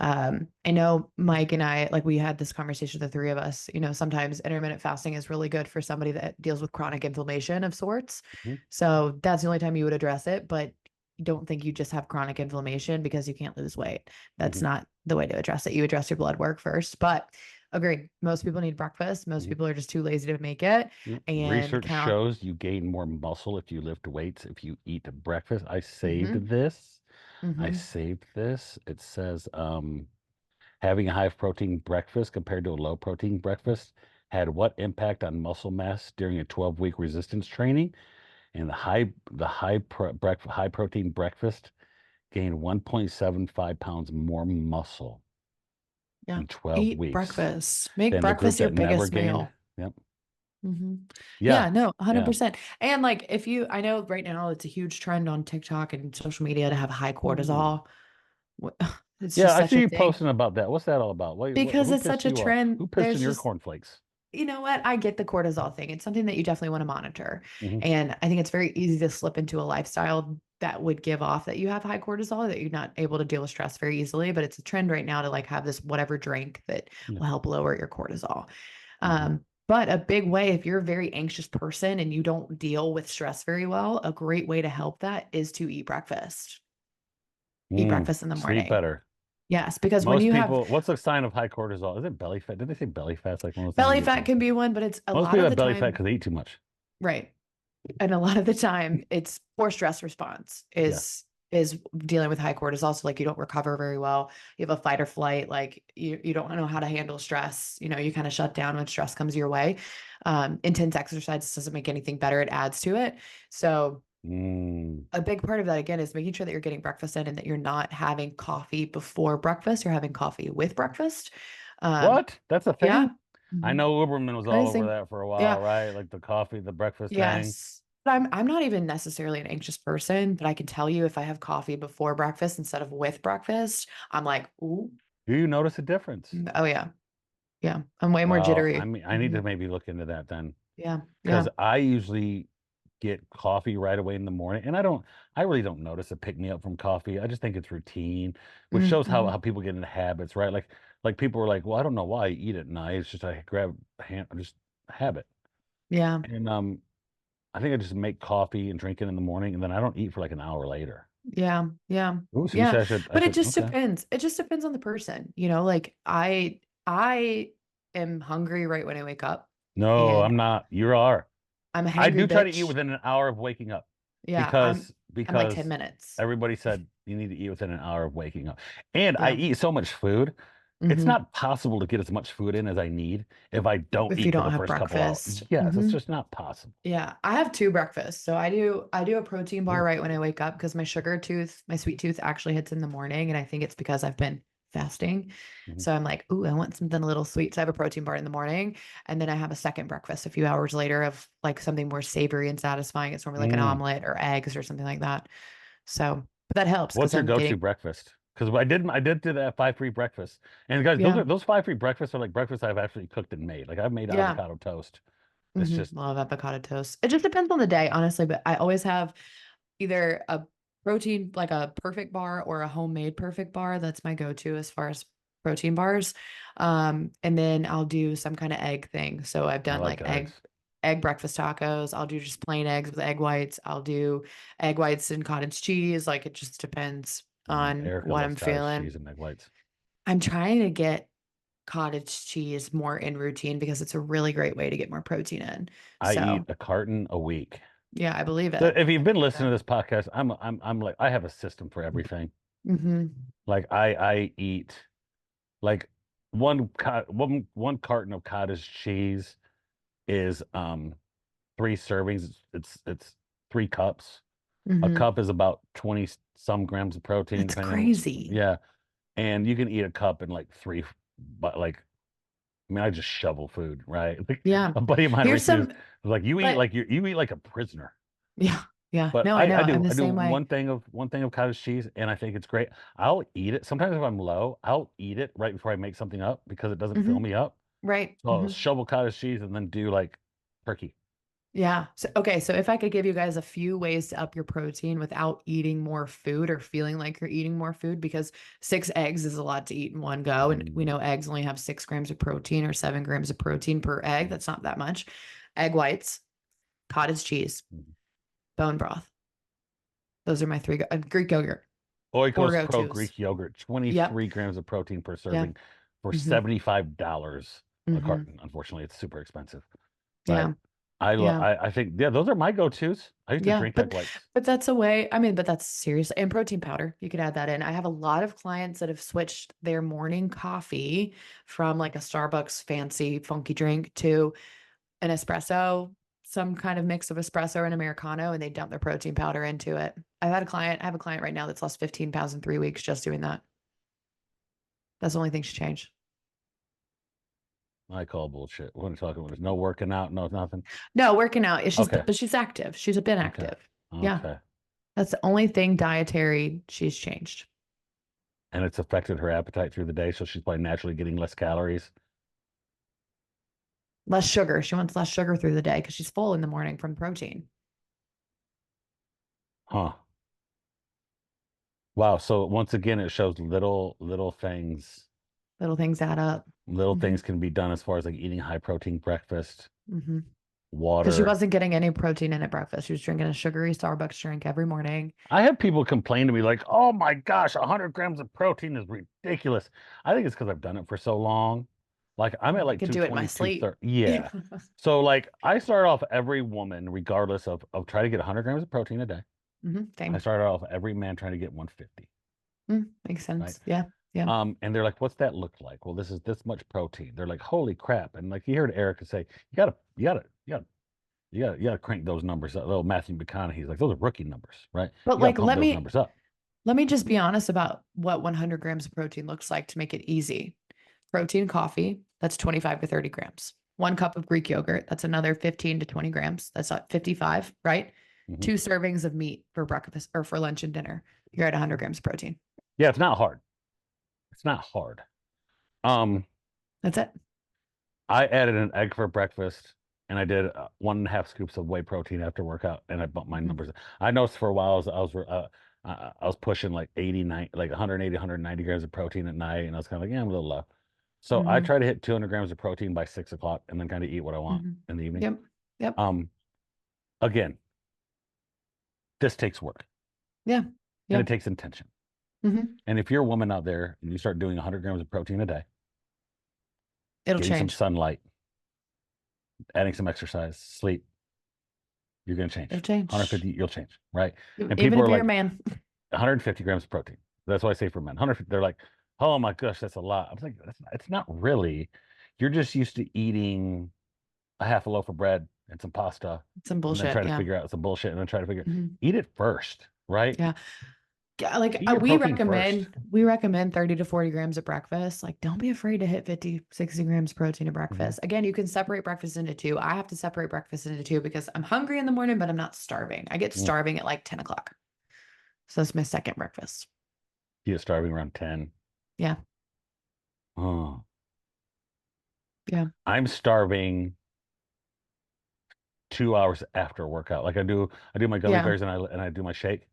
I know Mike and I, like we had this conversation, the three of us, sometimes intermittent fasting is really good for somebody that deals with chronic inflammation of sorts. Hmm. So that's the only time you would address it, but don't think you just have chronic inflammation because you can't lose weight. That's Hmm. not the way to address it. You address your blood work first, but agreed. Most people need breakfast. Most Hmm. people are just too lazy to make it Yep. and Research count. shows you gain more muscle if you lift weights if you eat breakfast. I Mm-hmm, saved this. I mm-hmm. saved this. It says having a high protein breakfast compared to a low protein breakfast had what impact on muscle mass during a 12-week resistance training? And high protein breakfast gained 1.75 pounds more muscle Yeah. in 12 Eat weeks breakfast. Make than the group breakfast your that never biggest gained. meal. Yep. Mm-hmm. Yeah. Yeah, no, Yeah. 100%. And like if you, I know right now it's a huge trend on TikTok and social media to have high Ooh. cortisol. Wh- It's Yeah, just I such see a you thing posting about that. What's that all about? because Who it's such pissed a you off? trend. Who pissed in There's your just, cornflakes? you know what? I get the cortisol thing. It's something that you definitely want to monitor. Hmm. And I think it's very easy to slip into a lifestyle that would give off that you have high cortisol, that you're not able to deal with stress very easily. But it's a trend right now to like have this whatever drink that Yeah. will help lower your cortisol. Hmm. But a big way, if you're a very anxious person and you don't deal with stress very well, a great way to help that is to eat breakfast. Eat breakfast in the Sleep morning. better. Yes, because when Most you have people, what's a sign of high cortisol? Is it belly fat? Did they say belly fat's like one of those things you belly get fat belly can fat? be one, but it's a Most lot people of have the belly fat time, because they eat too much. right. And a lot of the time it's poor stress response Yeah. is dealing with high cortisol. So like you don't recover very well. You have a fight or flight, like you don't know how to handle stress. You kind of shut down when stress comes your way. Intense exercise doesn't make anything better. It adds to it. So Mm. a big part of that again is making sure that you're getting breakfast in and that you're not having coffee before breakfast. You're having coffee with breakfast. Um, What? That's a yeah. thing? I Mhm. know Uberman was all over Crazy. that for a while, Yeah. right? Like the coffee, the breakfast thing. Yes. But I'm not even necessarily an anxious person, but I can tell you if I have coffee before breakfast instead of with breakfast, I'm like, ooh, Do you notice a difference? oh yeah. Yeah. I'm way more Wow. I jittery. mean, I need to Mhm. maybe look into that then. Yeah. Because Yeah. I usually get coffee right away in the morning, and I really don't notice a pick me up from coffee. I just think it's routine, which shows Mm-hmm. how people get into habits, right? Like people are like, well, I don't know why I eat at night. It's just I grab a hand, just a habit, Yeah. and I think I just make coffee and drink it in the morning, and then I don't eat for like an hour later. Yeah. Yeah. Oh, so you Yeah. said I But it should, just okay. depends. It just depends on the person. Like I am hungry right when I wake up No, and I'm not. You are. I'm a I hangry do try to eat bitch. within an hour of waking up Yeah. because I'm like 10 because minutes. everybody said you need to eat within an hour of waking up. And I Yeah. eat so much food. It's Hmm. not possible to get as much food in as I need if I don't If you eat for don't the have first couple hours. breakfast. Yes, it's Hmm. just not possible. Yeah, I have two breakfasts. So I do a protein bar Ooh. right when I wake up because my sugar tooth, my sweet tooth actually hits in the morning. And I think it's because I've been fasting. Mhm. So I'm like, ooh, I want something a little sweet. So I have a protein bar in the morning. And then I have a second breakfast a few hours later of like something more savory and satisfying. It's normally like an Mm. omelet or eggs or something like that. So But that helps because What's your I'm go-to getting, breakfast? Because I did do that 5 free breakfast. And guys, yeah, those 5 free breakfasts are like breakfasts I've actually cooked and made. Like I've made yeah. avocado toast. It's just Love avocado toast. It just depends on the day, honestly, but I always have either a protein, like a perfect bar or a homemade perfect bar. That's my go-to as far as protein bars. And then I'll do some kind of egg thing. So I've I done like like eggs. egg breakfast tacos. I'll do just plain eggs with egg whites. I'll do egg whites and cottage cheese. Like it just depends on Erica what loves I'm cottage feeling. cheese and egg whites. I'm trying to get cottage cheese more in routine because it's a really great way to get more protein in. I eat So a carton a week. yeah, I believe So it. if you've I been believe listening it. to this podcast, I'm like I have a system for everything. Hmm. Like I eat like one carton of cottage cheese is 3 servings. It's 3 cups. A Hmm. cup is about 20 some grams of protein, That's depending on crazy. yeah. And you can eat a cup in like three, but like I mean, I just shovel food, right? Like Yeah. a buddy of mine Here's recently some, was like, but you eat like a prisoner. yeah, yeah. But No, I know. I I'm do the I do same way. one thing of cottage cheese, and I think it's great. I'll eat it. Sometimes if I'm low, I'll eat it right before I make something up because it doesn't fill Hmm. me up. Right. So I'll shovel cottage cheese and then do like turkey. Yeah. So, okay. So if I could give you guys a few ways to up your protein without eating more food or feeling like you're eating more food, because 6 eggs is a lot to eat in one go. And we Mm, know eggs only have 6 grams of protein or 7 grams of protein per egg. That's not that much. Egg whites, cottage cheese, mm. bone broth. Those are my three, Greek yogurt, four Oikos Pro go-tos. Greek yogurt, Yep. 23 grams of protein per Yeah. serving for Hmm. $75 a Hmm. carton. Unfortunately, it's super expensive, but Yeah. Yeah. I think yeah, those are my go-tos. I used to Yeah, drink egg whites. but that's a way. I mean, but that's serious. And protein powder, you could add that in. I have a lot of clients that have switched their morning coffee from like a Starbucks fancy funky drink to an espresso, some kind of mix of espresso and Americano, and they dump their protein powder into it. I have a client right now that's lost 15 pounds in 3 weeks just doing that. That's the only thing she changed. I call bullshit. What are you talking about? There's no working out, no nothing. No, working out. Okay. But she's active. She's been Okay. active. Yeah. Okay. That's the only thing dietary she's changed. And it's affected her appetite through the day, so she's probably naturally getting less calories. Less sugar. She wants less sugar through the day because she's full in the morning from protein. Huh. Wow. So once again, it shows Little things add up. little Hmm. things can be done as far as like eating high protein breakfast, Hmm. Because she water. wasn't getting any protein in at breakfast. She was drinking a sugary Starbucks drink every morning. I have people complain to me like, "Oh my gosh, 100 grams of protein is ridiculous." I think it's because I've done it for so long. Like I'm at I like could do it in my 220, sleep. 230. Yeah. So like I start off every woman, regardless of trying to get 100 grams of protein a day. I Same. started off every man trying to get 150, Makes right? sense. Yeah. Yeah. And they're like, "What's that look like?" Well, this is this much protein. They're like, "Holy crap!" And like you heard Erica say, you gotta crank those numbers up. Little Matthew McConaughey's like, those are rookie numbers, right? But You gotta like, pump those numbers up. let me just be honest about what 100 grams of protein looks like to make it easy. Protein coffee, that's 25 to 30 grams. 1 cup of Greek yogurt, that's another 15 to 20 grams. That's at 55, right? Hmm. 2 servings of meat for breakfast or for lunch and dinner. You're at 100 grams of protein. Yeah, it's not hard. It's not hard. Um, That's it. I added an egg for breakfast, and I did 1.5 scoops of whey protein after workout, and I bumped my Mhm. numbers. I noticed for a while I was pushing like 89, like 180, 190 grams of protein at night, and I was kind of like, yeah, I'm a little low. So I Mhm. try to hit 200 grams of protein by 6 o'clock, and then kind of eat what I want Mhm. in the evening. Yep. Yep. Um, Again, this takes work Yeah. and it Yep. takes intention. Mhm. And if you're a woman out there and you start doing 100 grams of protein a day, It'll getting some change. sunlight, adding some exercise, sleep, you're going to It'll change. change. 150, you'll change, right? And Even people if are you're a like, man. 150 grams of protein. That's what I say for men. 150, they're like, oh my gosh, that's a lot. I was like, it's not really. You're just used to eating a half a loaf of bread and some pasta Some and then try bullshit. to Yeah. figure out some bullshit and then try to figure, Mhm. eat it first, right? Yeah. Yeah, like Eat your we protein first. recommend 30 to 40 grams at breakfast. Like don't be afraid to hit 50, 60 grams protein at Hmm. breakfast. Again, you can separate breakfast into two. I have to separate breakfast into two because I'm hungry in the morning, but I'm not starving. I get Mm. starving at like 10 o'clock. So that's my second breakfast. You get starving around 10. Yeah. Oh, Yeah. I'm starving 2 hours after a workout. Like I do my gummy Yeah. bears and I do my shake.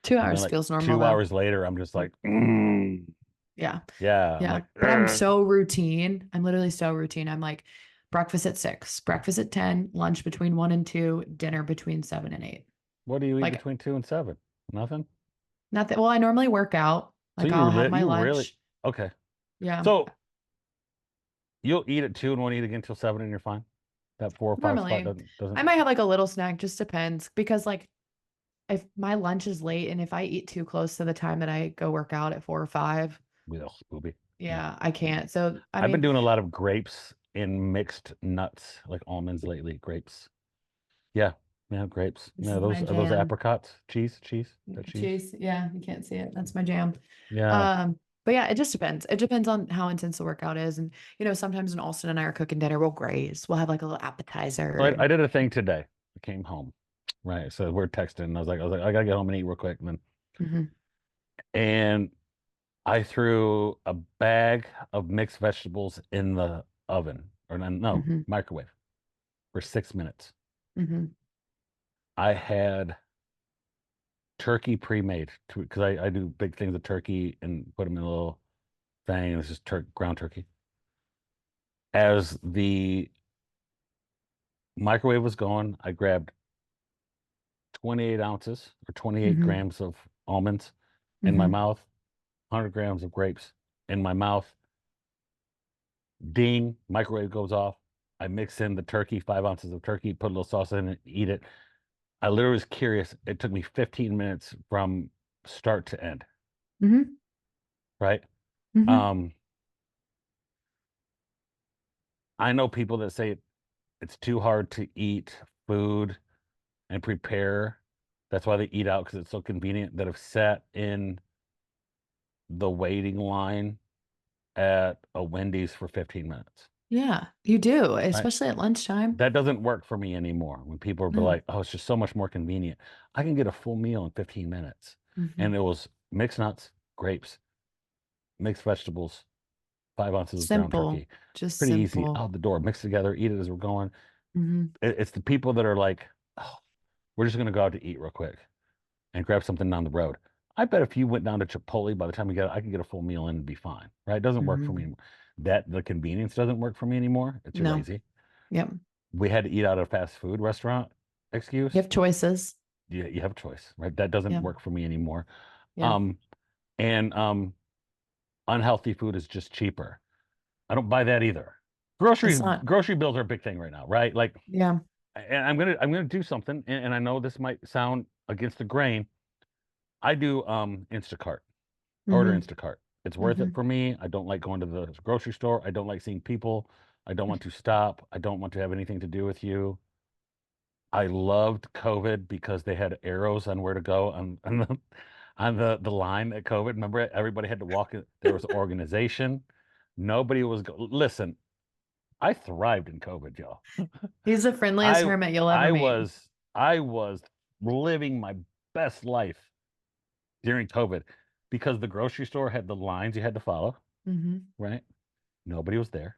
Two And then hours like feels normal two though. hours later, I'm just Mm. like, Yeah. yeah. I'm Yeah. like, But I'm "Ugh." so routine. I'm literally so routine. I'm like breakfast at 6, breakfast at 10, lunch between 1 and 2, dinner between 7 and 8. What do you eat Like between 2 and 7? Nothing. nothing. Well, I normally work out. So Like I'll have my you really lunch. okay. Yeah. So you'll eat at 2 and won't eat again until 7 and you're fine. That 4 or 5 spot Normally, doesn't. I might have like a little snack, just depends because like if my lunch is late and if I eat too close to the time that I go work out at 4 or 5, Ugh, booby. Yeah. yeah, I can't. So, I I've been mean, doing a lot of grapes in mixed nuts, like almonds lately. Grapes. Yeah. Yeah, grapes. this Yeah, is those my are those jam. apricots. Cheese. That cheese. Cheese. Yeah, you can't see it. That's my jam. Yeah. But yeah, it just depends. It depends on how intense the workout is. And, sometimes when Austin and I are cooking dinner, we'll graze. We'll have like a little appetizer So and I did a thing today. I came home. Right. So we're texting. And I was like, I gotta get home and eat real quick. hmm And I threw a bag of mixed vegetables in the oven, or no, hmm microwave for 6 minutes. hmm I had turkey pre-made because I do big things of turkey and put them in a little thing, and it's just ground turkey. As the microwave was going, I grabbed 28 ounces or 28 hmm grams of almonds in my hmm mouth, 100 grams of grapes in my mouth. Ding, microwave goes off. I mix in the turkey, 5 ounces of turkey, put a little sauce in it, eat it. I literally was curious. It took me 15 minutes from start to end, hmm right? hmm Um, I know people that say it's too hard to eat food and prepare. That's why they eat out because it's so convenient, that have sat in the waiting line at a Wendy's for 15 minutes, Yeah, you do, right? especially at lunchtime. That doesn't work for me anymore. When people are No. like, "Oh, it's just so much more convenient. I can get a full meal in 15 minutes." And hmm it was mixed nuts, grapes, mixed vegetables, 5 ounces of ground Simple, turkey. just Pretty easy simple. out the door, mix together, eat it as we're going. hmm It's the people that are like, "Oh, we're just gonna go out to eat real quick and grab something down the road." I bet if you went down to Chipotle, by the time you get, I can get a full meal in and be fine, right? It doesn't work for me hmm anymore. That the convenience doesn't work for me anymore. It's too No. lazy. Yep. We had to eat out at a fast food restaurant. You Excuse. have choices. You have a choice, right? That doesn't Yeah. work for me anymore. Yeah. Um, and unhealthy food is just cheaper. I don't buy that either. It's not. Grocery bills are a big thing right now, right? Like, Yeah. and I'm gonna do something, and I know this might sound against the grain. I do Instacart, order hmm Instacart. It's worth it hmm for me. I don't like going to the grocery store. I don't like seeing people. I don't want to stop. I don't want to have anything to do with you. I loved COVID because they had arrows on where to go on the line at COVID. Remember, everybody had to walk in. There was organization. Nobody was listen. I thrived in COVID, y'all. He's the friendliest I hermit you'll ever I meet. was I was living my best life during COVID because the grocery store had the lines you had to follow, hmm right? Nobody was there,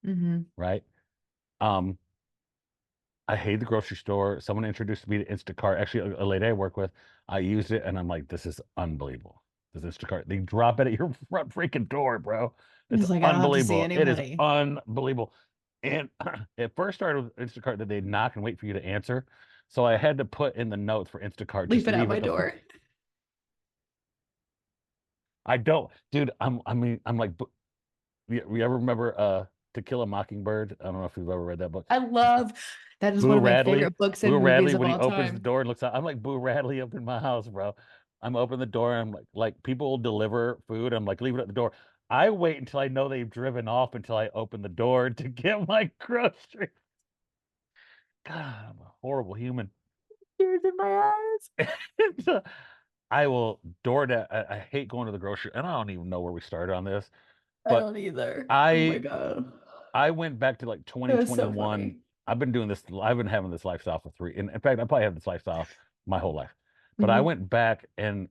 hmm right? Um, I hate the grocery store. Someone introduced me to Instacart. Actually, a lady I work with, I used it and I'm like, this is unbelievable. This Instacart. They drop it at your front freaking door, bro. It's He's like, I don't have to see unbelievable. It is anybody. unbelievable. And it first started with Instacart that they'd knock and wait for you to answer. So I had to put in the notes for Instacart, just Leave it at leave my at the front. door. I don't, dude, I'm like, you ever remember To Kill a Mockingbird? I don't know if you've ever read that book. I love that is one Boo of my Radley, favorite books Boo and movies Radley, of when he all opens the time. door and looks out, I'm like Boo Radley up in my house, bro. I'm opening the door and I'm like people will deliver food. I'm like, leave it at the door. I wait until I know they've driven off until I open the door to get my groceries. God, I'm a horrible human. Tears in my eyes. I will door that. I hate going to the grocery, and I don't even know where we started on this, I but don't either. Oh my I God. I went back to like It was so 2021. funny. I've been doing this. I've been having this lifestyle for three. In fact, I probably have this lifestyle my whole life. But I hmm went back and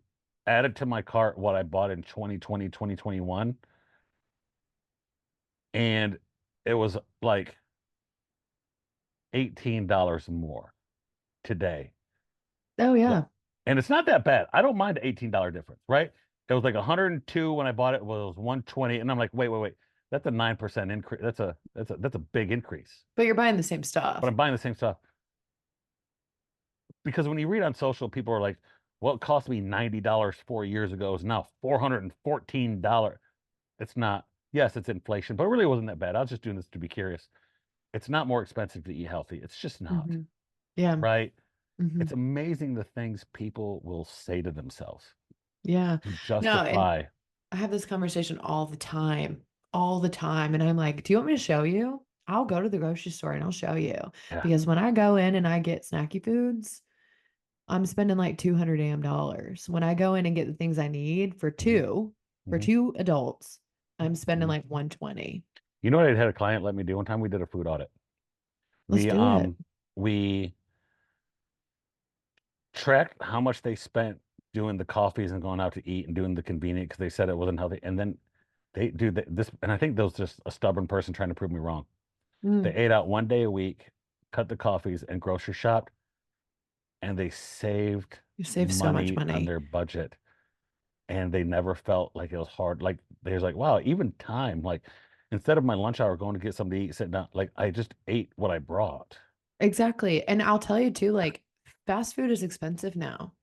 added to my cart what I bought in 2020, 2021, and it was like $18 more today. Oh Like, yeah. and it's not that bad. I don't mind the $18 difference, right? It was like 102 when I bought it. It was 120, and I'm like, wait. That's a 9% increase. That's a big increase. But you're buying the same But stuff. I'm buying the same stuff because when you read on social, people are like, "What cost me $90 4 years ago is now $414." It's not. Yes, it's inflation, but it really wasn't that bad. I was just doing this to be curious. It's not more expensive to eat healthy. It's just not, Hmm. Yeah. right? Hmm. It's amazing the things people will say to themselves Yeah. to No, and justify. I have this conversation all the time, all the time. And I'm like, do you want me to show you? I'll go to the grocery store and I'll show you. Yeah. Because when I go in and I get snacky foods, I'm spending like 200 damn dollars. When I go in and get the things I need Hmm. for Hmm. two adults, I'm spending Hmm. like 120. You know what I had a client let me do one time? We did a food audit. Let's We do it. um we tracked how much they spent doing the coffees and going out to eat and doing the convenient because they said it wasn't healthy. And then they do this, and I think there was just a stubborn person trying to prove me wrong. They Mm, ate out one day a week, cut the coffees, and grocery shopped, and they saved you save so much money on money. their budget. And they never felt like it was hard. Like they was like, wow, even time, like instead of my lunch hour going to get something to eat, sitting down, like I just ate what I brought. Exactly. And I'll tell you too, like fast food is expensive now.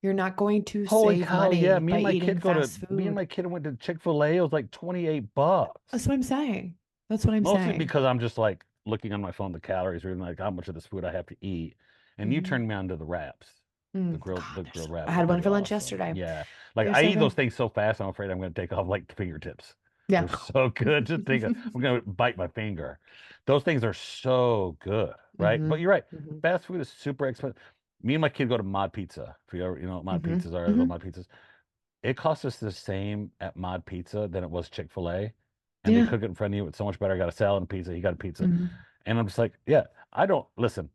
You're not going to Holy save cow, yeah. money by eating fast Me and food. my kid went to Chick-fil-A. It was like 28 bucks. That's what I'm saying. That's what I'm Mostly saying. because I'm just like looking on my phone, the calories, reading like how much of this food I have to eat. And you Mhm. turned me on to the wraps. God, The grilled I wraps are had one pretty for lunch awesome. yesterday. Yeah. Like They're I so eat those good. things so fast, I'm afraid I'm going to take off like fingertips. Yeah. They're so good. Just think I'm going to bite my finger. Those things are so good, right? Hmm. But you're right. Hmm. Fast food is super expensive. Me and my kid go to Mod Pizza. If you ever, you know what Mod Hmm. Pizzas are, the Hmm. Mod Pizzas. It costs us the same at Mod Pizza than it was Chick-fil-A. And they Yeah. cook it in front of you. It's so much better. I got a salad and pizza. He got a pizza. Hmm. And I'm just like, yeah, I don't listen.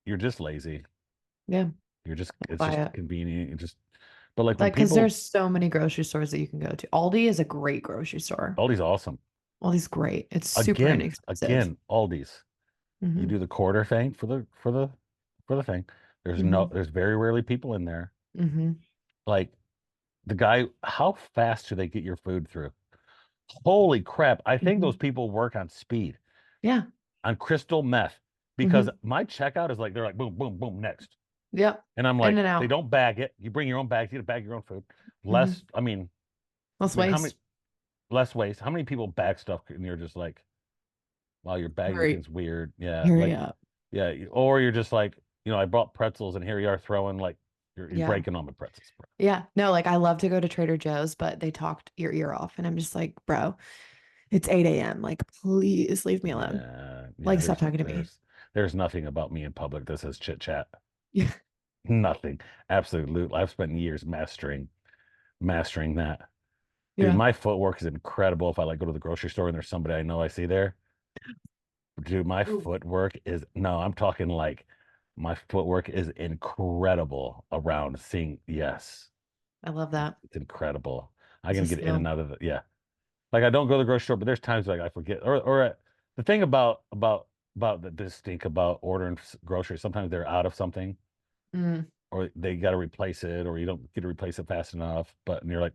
You're just lazy. Yeah. I'll It's buy just it. convenient. But like when Like, because people, there's so many grocery stores that you can go to. Aldi is a great grocery store. Aldi's awesome. Aldi's great. It's super inexpensive. Again, Aldi's. You Hmm. do the quarter thing for the thing. Hmm. There's very rarely people in there. Hmm. Like the guy, how fast do they get your food through? Holy crap. I think those Hmm. people work on speed, Yeah. on crystal meth, because Hmm. my checkout is like, they're like, boom, boom, boom, next. Yep. And I'm In like, and they out. don't bag it. You bring your own bag, you get a bag of your own food. Hmm. Less I mean, how many waste. less waste? How many people bag stuff and you're just like, wow, you're bagging Hurry, things weird. Yeah, hurry like, up. yeah, or you're just like, I brought pretzels and here you are throwing like you're Yeah. breaking all my pretzels, bro. Yeah. No, like I love to go to Trader Joe's, but they talked your ear off. And I'm just like, bro, it's 8 a.m. Like, please leave me alone. Yeah, yeah. Like, stop talking to me. There's nothing about me in public that says chit chat. Yeah. Nothing. Absolutely. I've spent years mastering that. Dude, Yeah. my footwork is incredible. If I like go to the grocery store and there's somebody I know I see there, dude, my Ooh, footwork is no, I'm talking like my footwork is incredible around seeing. Yes, I love that. it's incredible. I It's a can get in and skill. out of the, yeah. Like I don't go to the grocery store, but there's times like I forget. The thing about the stink about ordering groceries, sometimes they're out of something Mm, or they got to replace it, or you don't get to replace it fast enough. But and you're like,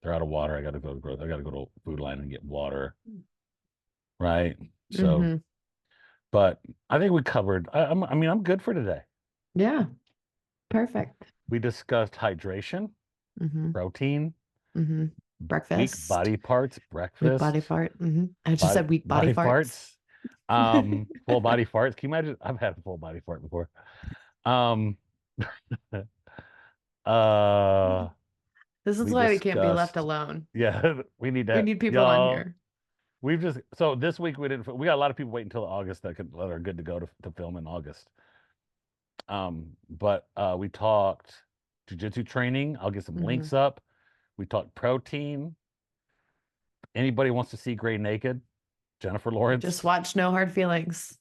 they're out of water. I got to go to Food Line and get water, right? So, hmm. but I think we covered. I mean, I'm good for today. Yeah. Perfect. We discussed hydration, Hmm. protein, Hmm. weak Breakfast. body parts, Weak body breakfast, fart. I just said weak body body farts. parts, full body farts. Can you imagine? I've had a full body fart before. Um, uh, This is we why we can't be left discussed. alone. Yeah, we need We that, need people on y'all. here. We've just so this week we got a lot of people waiting until August that are good to go to film in August. But we talked jiu-jitsu training. I'll get some Hmm. links up. We talked protein. Anybody wants to see Gray naked? Jennifer Just Lawrence. watch No Hard Feelings.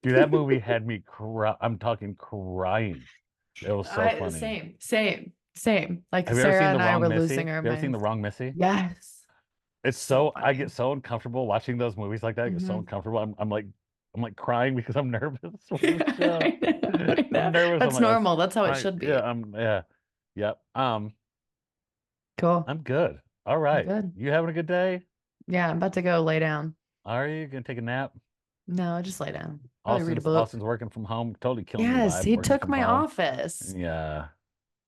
Dude, that movie had me cry. I'm talking crying. It was so funny. Same. Same. Like Have you ever Sarah seen The and I Wrong were Missy? losing our Have you ever seen The minds. Wrong Missy? Yes. It's So so I funny. get so uncomfortable watching those movies like that. I get so Mhm. uncomfortable. I'm like crying because I'm nervous for the show. I know. I I'm know. nervous. I'm That's like, oh, normal. That's how it I should yeah, be. yep. Cool. I'm good. All right. Good. You having a good day? Yeah, I'm about to go lay down. Are you gonna take a nap? No, just lay down. Probably read a book. Austin's working from home, totally killing your Yes, vibe he working took from my home. office. Yeah.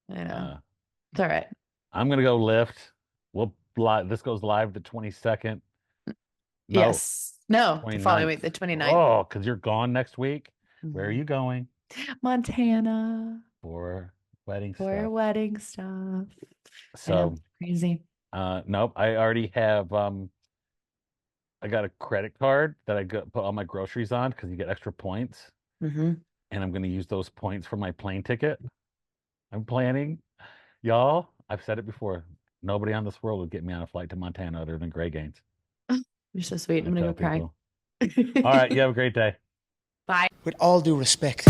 I know. Uh, It's all right. I'm gonna go lift. We'll live. This goes live the 22nd. No, Yes. No, the following 29th. week, the 29th. Oh, because you're gone next week. Where are Mhm. you going Montana for wedding for stuff? wedding stuff. I know. So, Crazy. nope. I already have. I got a credit card that I got put all my groceries on because you get extra points, Hmm. and I'm gonna use those points for my plane ticket. I'm planning, y'all. I've said it before. Nobody on this world would get me on a flight to Montana other than Gray Gaines. You're so sweet. I I'm gonna tell go cry. people. All right. You have a great day. Bye. With all due respect.